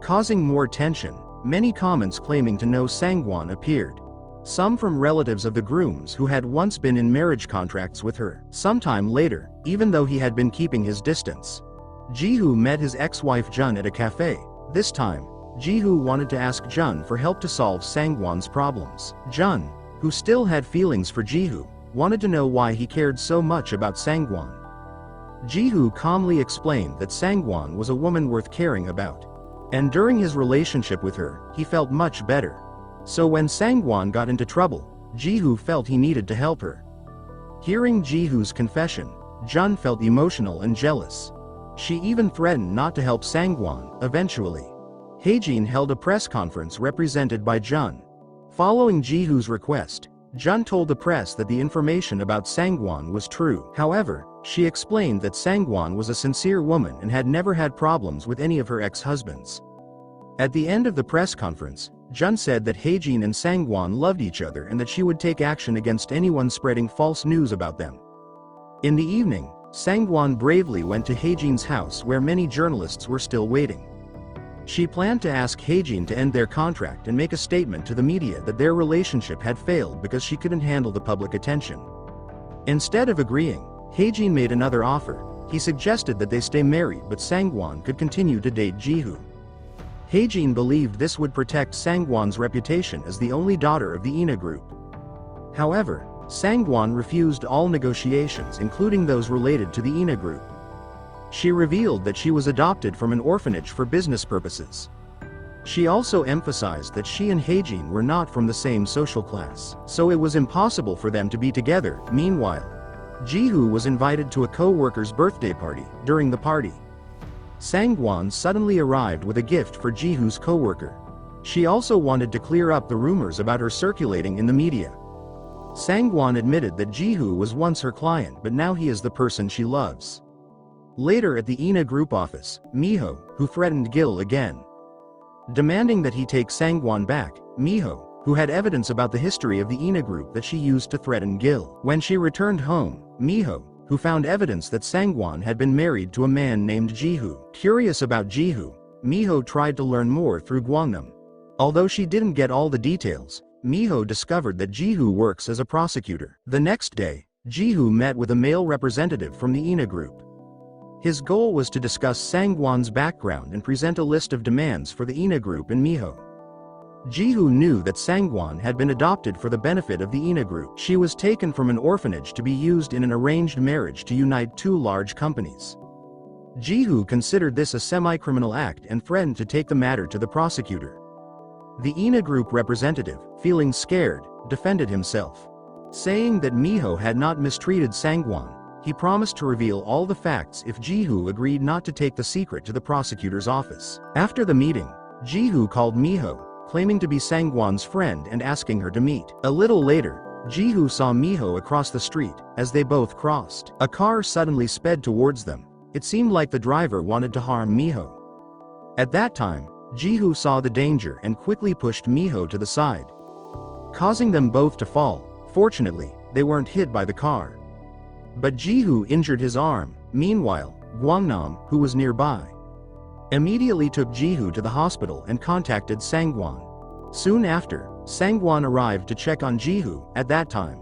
Causing more tension, many comments claiming to know Sangwon appeared. Some from relatives of the grooms who had once been in marriage contracts with her. Sometime later, even though he had been keeping his distance, Ji-hoo met his ex-wife Jun at a cafe. This time, Ji-hoo wanted to ask Jun for help to solve Sangwon's problems. Jun, who still had feelings for Ji-hoo, wanted to know why he cared so much about Sangwon. Ji-hoo calmly explained that Sangwon was a woman worth caring about. And during his relationship with her, he felt much better. So when Sangwon got into trouble, Ji-hoo felt he needed to help her. Hearing Ji-hoo's confession, Jun felt emotional and jealous. She even threatened not to help Sangwon. Eventually, Haejin held a press conference represented by Jun. Following Ji-hoo's request, Jun told the press that the information about Sangwon was true. However, she explained that Sangwon was a sincere woman and had never had problems with any of her ex-husbands. At the end of the press conference, Jun said that Haejin and Sangwon loved each other and that she would take action against anyone spreading false news about them. In the evening, Sangwon bravely went to Haejin's house where many journalists were still waiting. She planned to ask Haejin to end their contract and make a statement to the media that their relationship had failed because she couldn't handle the public attention. Instead of agreeing, Haejin made another offer. He suggested that they stay married but Sangwon could continue to date Ji-hoo. Haejin believed this would protect Sangwon's reputation as the only daughter of the Ina group. However, Sangwon refused all negotiations including those related to the Ina group. She revealed that she was adopted from an orphanage for business purposes. She also emphasized that she and Haejin were not from the same social class, so it was impossible for them to be together. Meanwhile, Ji-hoo was invited to a co-worker's birthday party. During the party, Sangwon suddenly arrived with a gift for Ji-hoo's co-worker. She also wanted to clear up the rumors about her circulating in the media. Sangwon admitted that Ji-hoo was once her client but now he is the person she loves. Later at the Ina group office, Miho, who threatened Gil again, demanding that he take Sangwon back. Miho, who had evidence about the history of the Ina group that she used to threaten Gil. When she returned home, Miho, who found evidence that Sangwon had been married to a man named Ji-hoo. Curious about Ji-hoo, Miho tried to learn more through Gwangnam. Although she didn't get all the details, Miho discovered that Ji-hoo works as a prosecutor. The next day, Ji-hoo met with a male representative from the Ina group. His goal was to discuss Sangwon's background and present a list of demands for the Ina group and Miho. Ji-hoo knew that Sangwon had been adopted for the benefit of the Ina group. She was taken from an orphanage to be used in an arranged marriage to unite two large companies. Ji-hoo considered this a semi-criminal act and threatened to take the matter to the prosecutor. The Ina group representative, feeling scared, defended himself, saying that Miho had not mistreated Sangwon. He promised to reveal all the facts if Ji-hoo agreed not to take the secret to the prosecutor's office. After the meeting, Ji-hoo called Miho, claiming to be Sangwon's friend and asking her to meet. A little later, Ji-hoo saw Miho across the street. As they both crossed, a car suddenly sped towards them. It seemed like the driver wanted to harm Miho. At that time, Ji-hoo saw the danger and quickly pushed Miho to the side, causing them both to fall. Fortunately, they weren't hit by the car. But Ji-hoo injured his arm. Meanwhile, Gwangnam, who was nearby, immediately took Ji-hoo to the hospital and contacted Sangwon. Soon after, Sangwon arrived to check on Ji-hoo. At that time,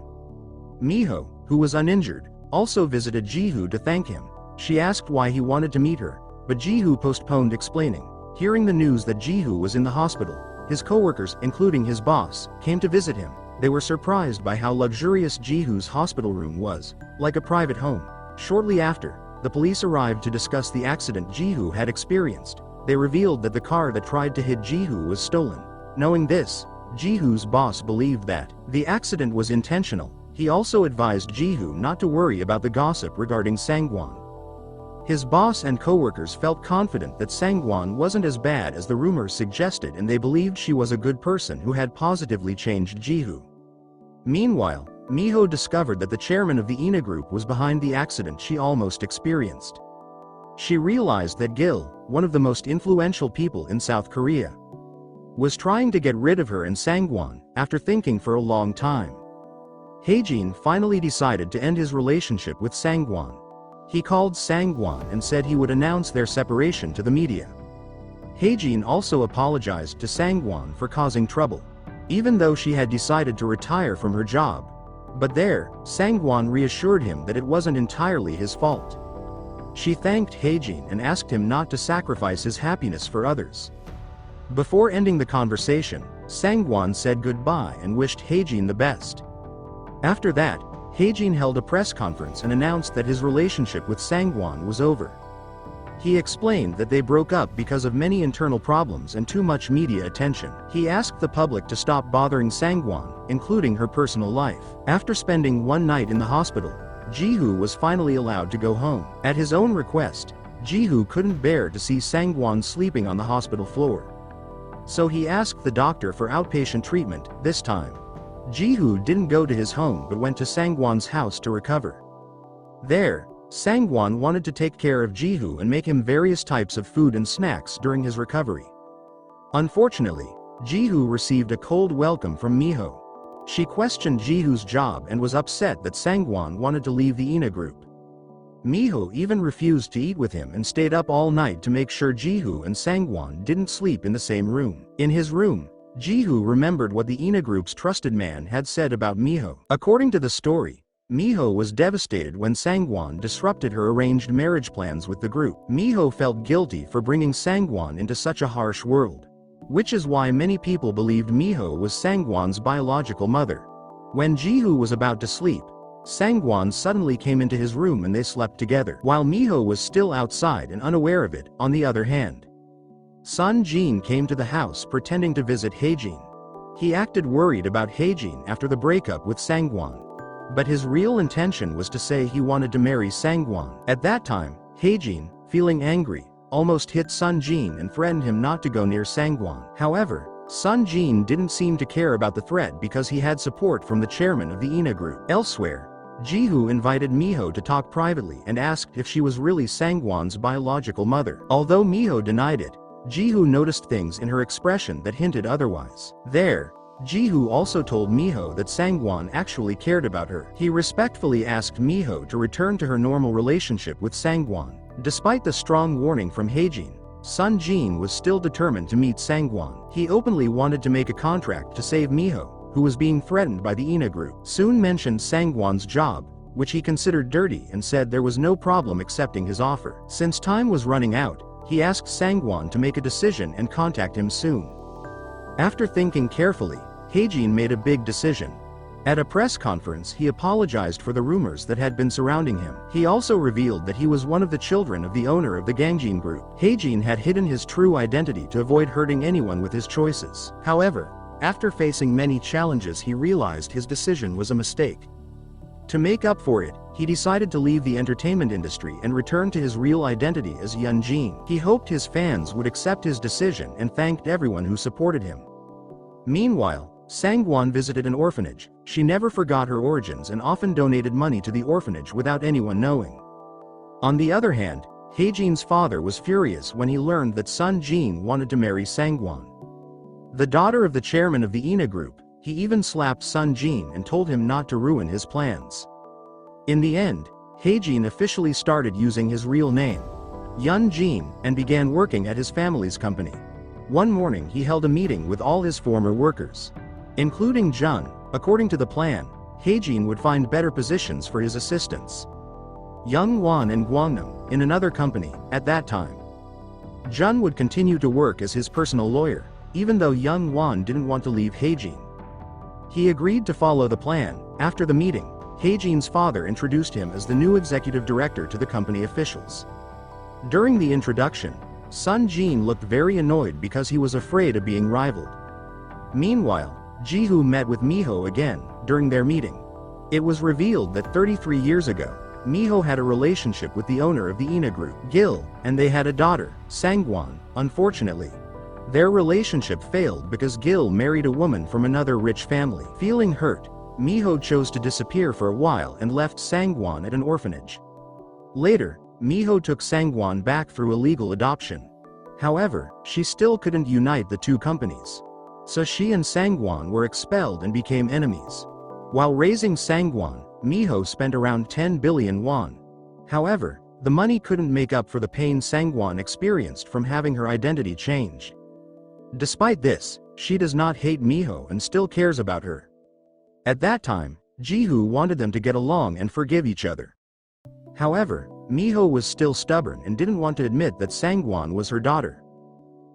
Miho, who was uninjured, also visited Ji-hoo to thank him. She asked why he wanted to meet her, but Ji-hoo postponed explaining. Hearing the news that Ji-hoo was in the hospital, his co-workers, including his boss, came to visit him. They were surprised by how luxurious Ji-hoo's hospital room was, like a private home. Shortly after, the police arrived to discuss the accident Ji-hoo had experienced. They revealed that the car that tried to hit Ji-hoo was stolen. Knowing this, Ji-hoo's boss believed that the accident was intentional. He also advised Ji-hoo not to worry about the gossip regarding Sangwon. His boss and co-workers felt confident that Sangwon wasn't as bad as the rumors suggested and they believed she was a good person who had positively changed Ji-hoo. Meanwhile, Miho discovered that the chairman of the Ina group was behind the accident she almost experienced. She realized that Gil, one of the most influential people in South Korea, was trying to get rid of her and Sangwon. After thinking for a long time, Haejin finally decided to end his relationship with Sangwon. He called Sangwon and said he would announce their separation to the media. Haejin also apologized to Sangwon for causing trouble, even though she had decided to retire from her job. But there, Sangwon reassured him that it wasn't entirely his fault. She thanked Haejin and asked him not to sacrifice his happiness for others. Before ending the conversation, Sangwon said goodbye and wished Haejin the best. After that, Haejin held a press conference and announced that his relationship with Sangwon was over. He explained that they broke up because of many internal problems and too much media attention. He asked the public to stop bothering Sangwon, including her personal life. After spending one night in the hospital, Jihoo was finally allowed to go home. At his own request, Jihoo couldn't bear to see Sangwon sleeping on the hospital floor. So he asked the doctor for outpatient treatment. This time, Jihoo didn't go to his home but went to Sangwon's house to recover. There, Sangwon wanted to take care of Jihoo and make him various types of food and snacks during his recovery. Unfortunately, Jihoo received a cold welcome from Miho. She questioned Jihoo's job and was upset that Sangwon wanted to leave the INA group. Miho even refused to eat with him and stayed up all night to make sure Jihoo and Sangwon didn't sleep in the same room. In his room, Jihoo remembered what the INA group's trusted man had said about Miho. According to the story, Miho was devastated when Sangwon disrupted her arranged marriage plans with the group. Miho felt guilty for bringing Sangwon into such a harsh world, which is why many people believed Miho was Sangwon's biological mother. When Jihoo was about to sleep, Sangwon suddenly came into his room and they slept together. While Miho was still outside and unaware of it, on the other hand, Sun Jin came to the house pretending to visit Haejin. He acted worried about Haejin after the breakup with Sangwon, but his real intention was to say he wanted to marry Sangwon. At that time, Haejin, feeling angry, almost hit Sun Jin and threatened him not to go near Sangwon. However, Sun Jin didn't seem to care about the threat because he had support from the chairman of the INA group. Elsewhere, Jihoo invited Miho to talk privately and asked if she was really Sangwon's biological mother. Although Miho denied it, Jihoo noticed things in her expression that hinted otherwise. There, Jihoo also told Miho that Sangwon actually cared about her. He respectfully asked Miho to return to her normal relationship with Sangwon. Despite the strong warning from Haejin, Sun Jin was still determined to meet Sangwon. He openly wanted to make a contract to save Miho, who was being threatened by the INA group. Soon mentioned Sangwon's job, which he considered dirty, and said there was no problem accepting his offer. Since time was running out, he asked Sangwon to make a decision and contact him soon. After thinking carefully, Haejin made a big decision. At a press conference, he apologized for the rumors that had been surrounding him. He also revealed that he was one of the children of the owner of the Gangjin group. Haejin had hidden his true identity to avoid hurting anyone with his choices. However, after facing many challenges, he realized his decision was a mistake. To make up for it, he decided to leave the entertainment industry and return to his real identity as Yeonjin. He hoped his fans would accept his decision and thanked everyone who supported him. Meanwhile, Sangwon visited an orphanage. She never forgot her origins and often donated money to the orphanage without anyone knowing. On the other hand, Haejin's father was furious when he learned that Sun Jin wanted to marry Sangwon. The daughter of the chairman of the INA group, he even slapped Sun Jin and told him not to ruin his plans. In the end, Haejin officially started using his real name, Yeonjin, and began working at his family's company. One morning he held a meeting with all his former workers, including Jun. According to the plan, Haejin would find better positions for his assistants, Young-won and Gwangnam, in another company. At that time, Jun would continue to work as his personal lawyer, even though Young-won didn't want to leave Haejin. He agreed to follow the plan. After the meeting, Haejin's father introduced him as the new executive director to the company officials. During the introduction, Sun Jin looked very annoyed because he was afraid of being rivaled. Meanwhile, Jihoo met with Miho again. During their meeting, it was revealed that 33 years ago, Miho had a relationship with the owner of the INA group, Gil, and they had a daughter, Sangwon. Unfortunately, their relationship failed because Gil married a woman from another rich family. Feeling hurt, Miho chose to disappear for a while and left Sangwon at an orphanage. Later, Miho took Sangwon back through a legal adoption. However, she still couldn't unite the two companies, so she and Sangwon were expelled and became enemies. While raising Sangwon, Miho spent around 10 billion won. However, the money couldn't make up for the pain Sangwon experienced from having her identity changed. Despite this, she does not hate Miho and still cares about her. At that time, Jihoo wanted them to get along and forgive each other. However, Miho was still stubborn and didn't want to admit that Sangwon was her daughter.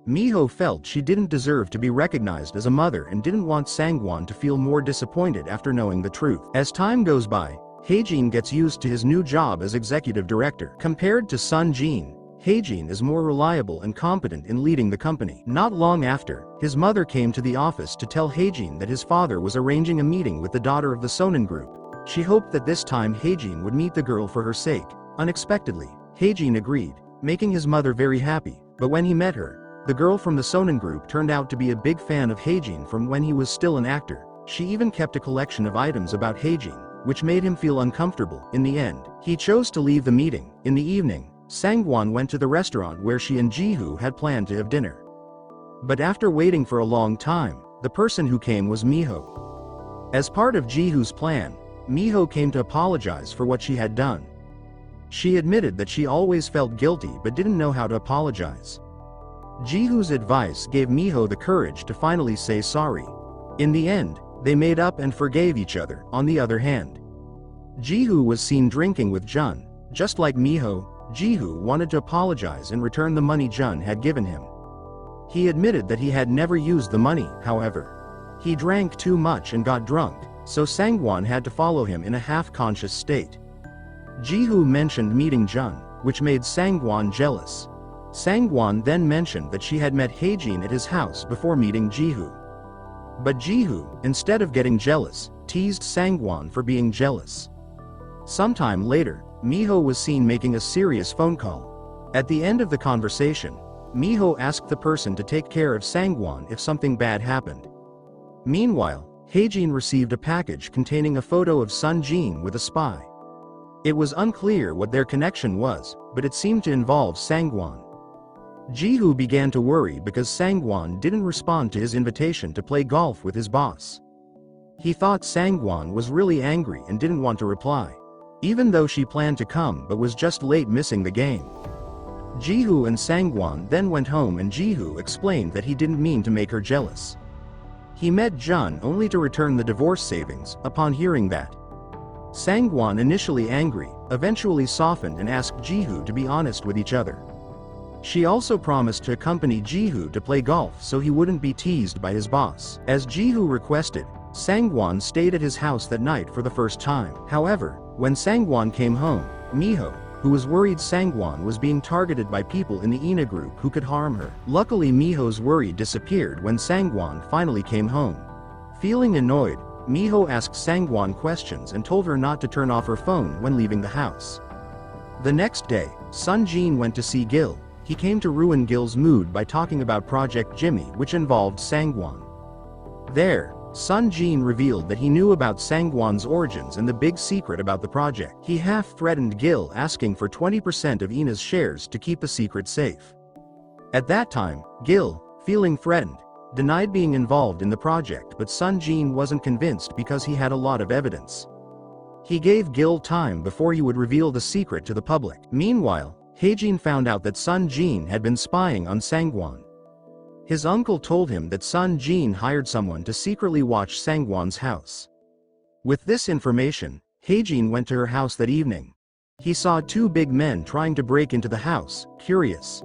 Miho felt she didn't deserve to be recognized as a mother and didn't want Sangwon to feel more disappointed after knowing the truth. As time goes by, Haejin gets used to his new job as executive director. Compared to Sun Jin, Haejin is more reliable and competent in leading the company. Not long after, his mother came to the office to tell Haejin that his father was arranging a meeting with the daughter of the Sonin group. She hoped that this time Haejin would meet the girl for her sake. Unexpectedly, Haejin agreed, making his mother very happy, but when he met her, the girl from the Sonin group turned out to be a big fan of Haejin from when he was still an actor. She even kept a collection of items about Haejin, which made him feel uncomfortable. In the end, he chose to leave the meeting. In the evening, Sangwon went to the restaurant where she and Jihoo had planned to have dinner. But after waiting for a long time, the person who came was Miho. As part of Jihoo's plan, Miho came to apologize for what she had done. She admitted that she always felt guilty but didn't know how to apologize. Jihoo's advice gave Miho the courage to finally say sorry. In the end, they made up and forgave each other. On the other hand, Jihoo was seen drinking with Jun. Just like Miho, Jihoo wanted to apologize and return the money Jun had given him. He admitted that he had never used the money. However, he drank too much and got drunk, so Sangwon had to follow him in a half-conscious state. Jihoo mentioned meeting Jun, which made Sangwon jealous. Sangwon then mentioned that she had met Haejin at his house before meeting Jihoo. But Jihoo, instead of getting jealous, teased Sangwon for being jealous. Sometime later, Miho was seen making a serious phone call. At the end of the conversation, Miho asked the person to take care of Sangwon if something bad happened. Meanwhile, Haejin received a package containing a photo of Sun Jin with a spy. It was unclear what their connection was, but it seemed to involve Sangwon. Jihoo began to worry because Sangwon didn't respond to his invitation to play golf with his boss. He thought Sangwon was really angry and didn't want to reply, even though she planned to come but was just late missing the game. Jihoo and Sangwon then went home and Jihoo explained that he didn't mean to make her jealous. He met Jun only to return the divorce savings. Upon hearing that, Sangwon, initially angry, eventually softened and asked Jihoo to be honest with each other. She also promised to accompany Jihoo to play golf so he wouldn't be teased by his boss. As Jihoo requested, Sangwon stayed at his house that night for the first time. However, when Sangwon came home, Miho, who was worried Sangwon was being targeted by people in the Ina group who could harm her. Luckily, Miho's worry disappeared when Sangwon finally came home. Feeling annoyed, Miho asked Sangwon questions and told her not to turn off her phone when leaving the house. The next day, Sun Jin went to see Gil. He came to ruin Gil's mood by talking about Project Jimmy, which involved Sangwon. There, Sun Jin revealed that he knew about Sangwon's origins and the big secret about the project. He half-threatened Gil, asking for 20% of Ina's shares to keep the secret safe. At that time, Gil, feeling threatened, denied being involved in the project, but Sun Jin wasn't convinced because he had a lot of evidence. He gave Gil time before he would reveal the secret to the public. Meanwhile, Haejin found out that Sun Jin had been spying on Sangwon. His uncle told him that Sun Jin hired someone to secretly watch Sangwon's house. With this information, Haejin went to her house that evening. He saw two big men trying to break into the house. Curious,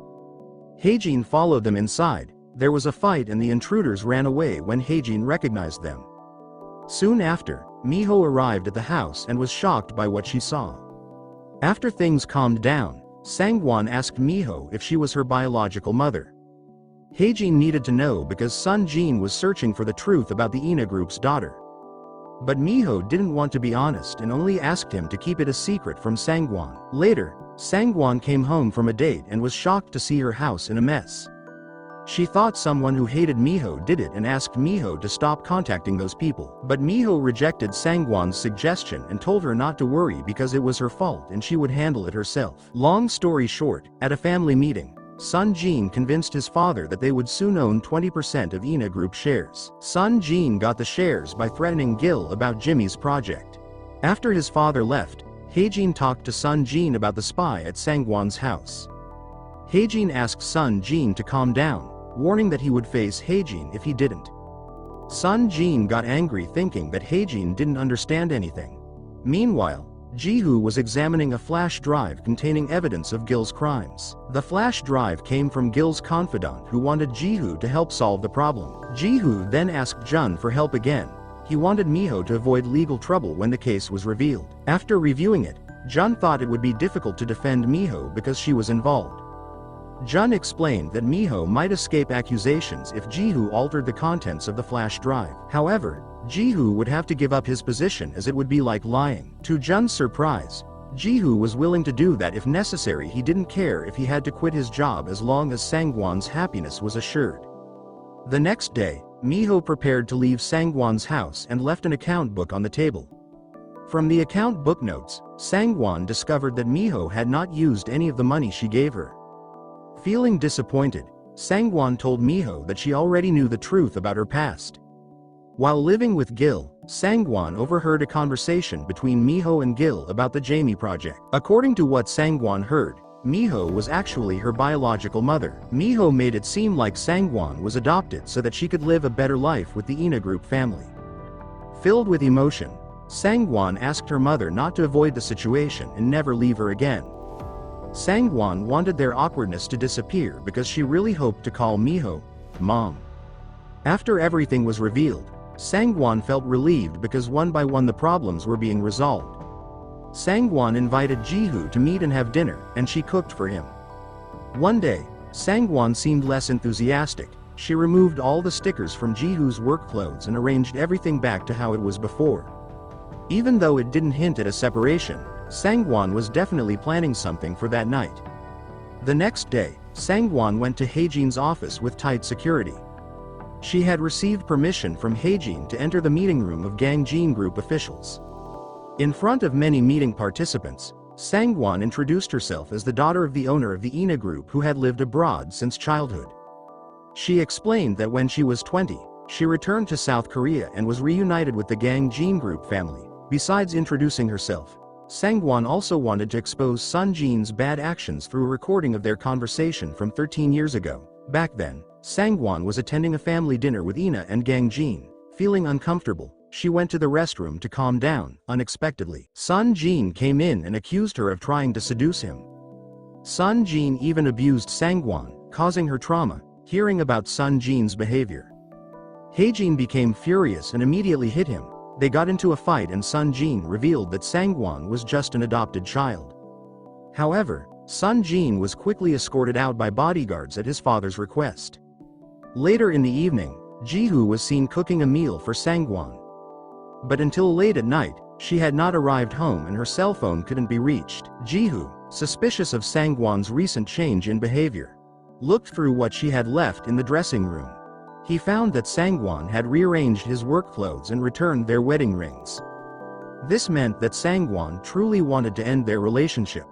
Haejin followed them inside. There was a fight and the intruders ran away when Haejin recognized them. Soon after, Miho arrived at the house and was shocked by what she saw. After things calmed down, Sangwon asked Miho if she was her biological mother. Haejin needed to know because Sun Jin was searching for the truth about the Ina group's daughter. But Miho didn't want to be honest and only asked him to keep it a secret from Sangwon. Later, Sangwon came home from a date and was shocked to see her house in a mess. She thought someone who hated Miho did it and asked Miho to stop contacting those people. But Miho rejected Sangwon's suggestion and told her not to worry because it was her fault and she would handle it herself. Long story short, at a family meeting, Sun Jin convinced his father that they would soon own 20% of INA Group shares. Sun Jin got the shares by threatening Gil about Jimmy's project. After his father left, Haejin talked to Sun Jin about the spy at Sangwon's house. Haejin asked Sun Jin to calm down, warning that he would face Haejin if he didn't. Sun Jin got angry thinking that Haejin didn't understand anything. Meanwhile, Ji-hoo was examining a flash drive containing evidence of Gil's crimes. The flash drive came from Gil's confidant who wanted Ji-hoo to help solve the problem. Ji-hoo then asked Jun for help again. He wanted Miho to avoid legal trouble when the case was revealed. After reviewing it, Jun thought it would be difficult to defend Miho because she was involved. Jun explained that Miho might escape accusations if Ji-hoo altered the contents of the flash drive. However, Ji-hoo would have to give up his position as it would be like lying. To Jun's surprise, Ji-hoo was willing to do that if necessary. He didn't care if he had to quit his job as long as Sangwon's happiness was assured. The next day, Miho prepared to leave Sangwon's house and left an account book on the table. From the account book notes, Sangwon discovered that Miho had not used any of the money she gave her. Feeling disappointed, Sangwon told Miho that she already knew the truth about her past. While living with Gil, Sangwon overheard a conversation between Miho and Gil about the Jamie project. According to what Sangwon heard, Miho was actually her biological mother. Miho made it seem like Sangwon was adopted so that she could live a better life with the INA Group family. Filled with emotion, Sangwon asked her mother not to avoid the situation and never leave her again. Sangwon wanted their awkwardness to disappear because she really hoped to call Miho Mom. After everything was revealed, Sangwon felt relieved because one by one the problems were being resolved. Sangwon invited Ji-hoo to meet and have dinner, and she cooked for him. One day, Sangwon seemed less enthusiastic. She removed all the stickers from Ji-hoo's work clothes and arranged everything back to how it was before. Even though it didn't hint at a separation, Sangwon was definitely planning something for that night. The next day, Sangwon went to Haejin's office with tight security. She had received permission from Haejin to enter the meeting room of Gangjin Group officials. In front of many meeting participants, Sangwon introduced herself as the daughter of the owner of the INA Group who had lived abroad since childhood. She explained that when she was 20, she returned to South Korea and was reunited with the Gangjin Group family. Besides introducing herself, Sangwon also wanted to expose Sun Jin's bad actions through a recording of their conversation from 13 years ago. Back then, Sangwon was attending a family dinner with INA and Gangjin. Feeling uncomfortable, she went to the restroom to calm down. Unexpectedly, Sun Jin came in and accused her of trying to seduce him. Sun Jin even abused Sangwon, causing her trauma. Hearing about Sun Jin's behavior, Haejin became furious and immediately hit him. They got into a fight and Sun Jin revealed that Sangwon was just an adopted child. However, Sun Jin was quickly escorted out by bodyguards at his father's request. Later in the evening, Ji-hoo was seen cooking a meal for Sangwon. But until late at night, she had not arrived home and her cell phone couldn't be reached. Ji-hoo, suspicious of Sangwon's recent change in behavior, looked through what she had left in the dressing room. He found that Sangwon had rearranged his work clothes and returned their wedding rings. This meant that Sangwon truly wanted to end their relationship.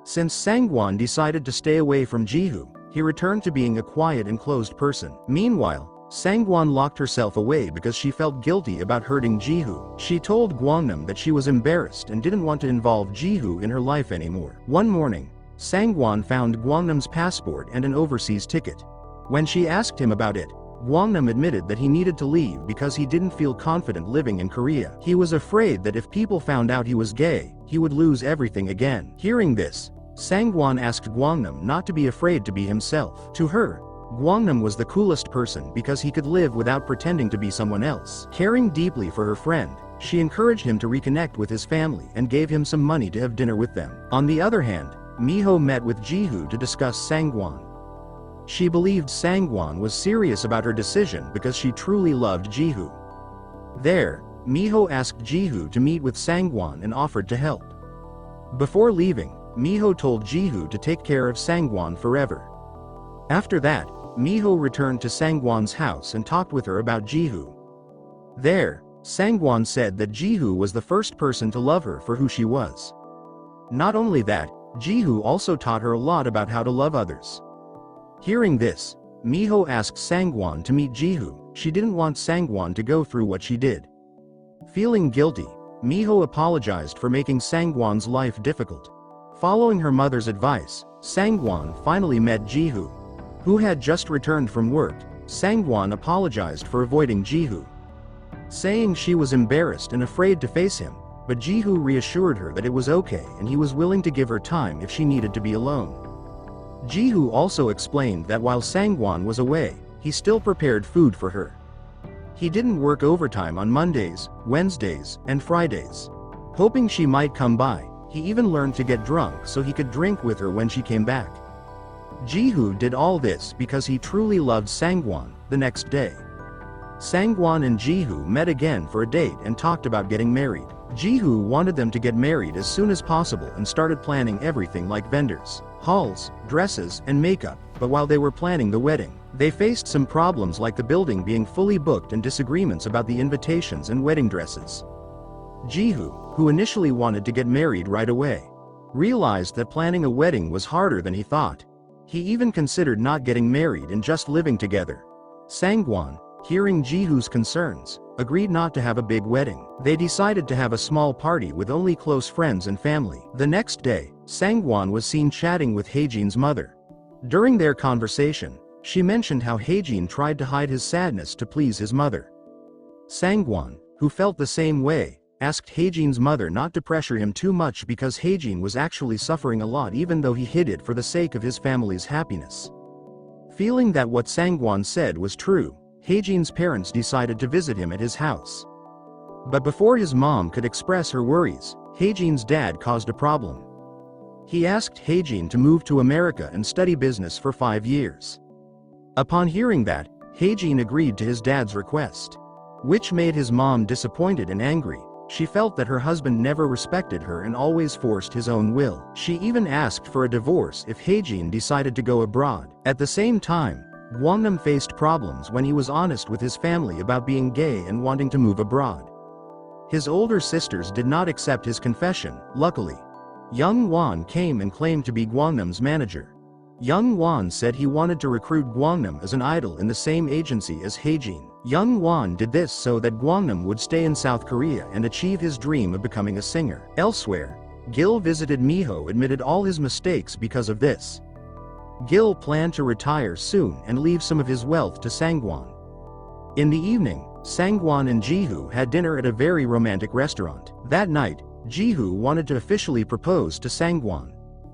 Since Sangwon decided to stay away from Ji-hoo, he returned to being a quiet and closed person. Meanwhile, Sangwon locked herself away because she felt guilty about hurting Ji-hoo. She told Gwangnam that she was embarrassed and didn't want to involve Ji-hoo in her life anymore. One morning, Sangwon found Gwangnam's passport and an overseas ticket. When she asked him about it, Gwangnam admitted that he needed to leave because he didn't feel confident living in Korea. He was afraid that if people found out he was gay, he would lose everything again. Hearing this, Sangwon asked Gwangnam not to be afraid to be himself. To her, Gwangnam was the coolest person because he could live without pretending to be someone else. Caring deeply for her friend, she encouraged him to reconnect with his family and gave him some money to have dinner with them. On the other hand, Miho met with Ji-hoo to discuss Sangwon. She believed Sangwon was serious about her decision because she truly loved Ji-hoo. There, Miho asked Ji-hoo to meet with Sangwon and offered to help. Before leaving, Miho told Ji-hoo to take care of Sangwon forever. After that, Miho returned to Sangwon's house and talked with her about Ji-hoo. There, Sangwon said that Ji-hoo was the first person to love her for who she was. Not only that, Ji-hoo also taught her a lot about how to love others. Hearing this, Miho asked Sangwon to meet Jihoo. She didn't want Sangwon to go through what she did. Feeling guilty, Miho apologized for making Sangwon's life difficult. Following her mother's advice, Sangwon finally met Jihoo, who had just returned from work. Sangwon apologized for avoiding Jihoo, saying she was embarrassed and afraid to face him, but Jihoo reassured her that it was okay and he was willing to give her time if she needed to be alone. Jihoo also explained that while Sangwon was away, he still prepared food for her. He didn't work overtime on Mondays, Wednesdays, and Fridays. Hoping she might come by, he even learned to get drunk so he could drink with her when she came back. Jihoo did all this because he truly loved Sangwon. The next day, Sangwon and Jihoo met again for a date and talked about getting married. Jihoo wanted them to get married as soon as possible and started planning everything like vendors, halls, dresses, and makeup, but while they were planning the wedding, they faced some problems like the building being fully booked and disagreements about the invitations and wedding dresses. Jihoo, who initially wanted to get married right away, realized that planning a wedding was harder than he thought. He even considered not getting married and just living together. Sangwon, hearing Jihoo's concerns, agreed not to have a big wedding. They decided to have a small party with only close friends and family. The next day, Sangwon was seen chatting with Haejin's mother. During their conversation, she mentioned how Haejin tried to hide his sadness to please his mother. Sangwon, who felt the same way, asked Haejin's mother not to pressure him too much because Haejin was actually suffering a lot even though he hid it for the sake of his family's happiness. Feeling that what Sangwon said was true, Haejin's parents decided to visit him at his house. But before his mom could express her worries, Haejin's dad caused a problem. He asked Haejin to move to America and study business for 5 years. Upon hearing that, Haejin agreed to his dad's request, which made his mom disappointed and angry. She felt that her husband never respected her and always forced his own will. She even asked for a divorce if Haejin decided to go abroad. At the same time, Gwangnam faced problems when he was honest with his family about being gay and wanting to move abroad. His older sisters did not accept his confession. Luckily, Young Won came and claimed to be Gwangnam's manager. Young Won said he wanted to recruit Gwangnam as an idol in the same agency as Haejin. Young Won did this so that Gwangnam would stay in South Korea and achieve his dream of becoming a singer. Elsewhere, Gil visited Miho admitted all his mistakes because of this. Gil planned to retire soon and leave some of his wealth to Sangwon. In the evening, Sangwon and Jihoo had dinner at a very romantic restaurant. That night, Jihoo wanted to officially propose to Sangwon.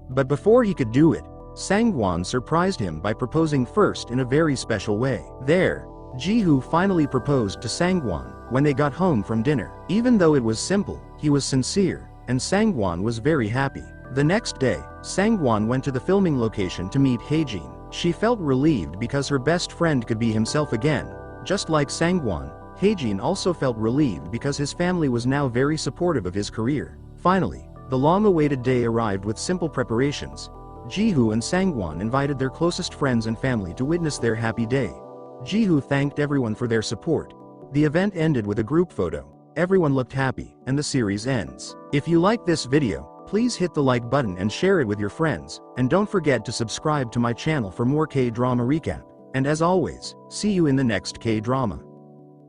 But before he could do it, Sangwon surprised him by proposing first in a very special way. There, Jihoo finally proposed to Sangwon when they got home from dinner. Even though it was simple, he was sincere, and Sangwon was very happy. The next day, Sangwon went to the filming location to meet Haejin. She felt relieved because her best friend could be himself again. Just like Sangwon, Haejin also felt relieved because his family was now very supportive of his career. Finally, the long-awaited day arrived with simple preparations. Jihoo and Sangwon invited their closest friends and family to witness their happy day. Jihoo thanked everyone for their support. The event ended with a group photo. Everyone looked happy, and the series ends. If you like this video, please hit the like button and share it with your friends, and don't forget to subscribe to my channel for more K-drama recap. And as always, see you in the next K-drama.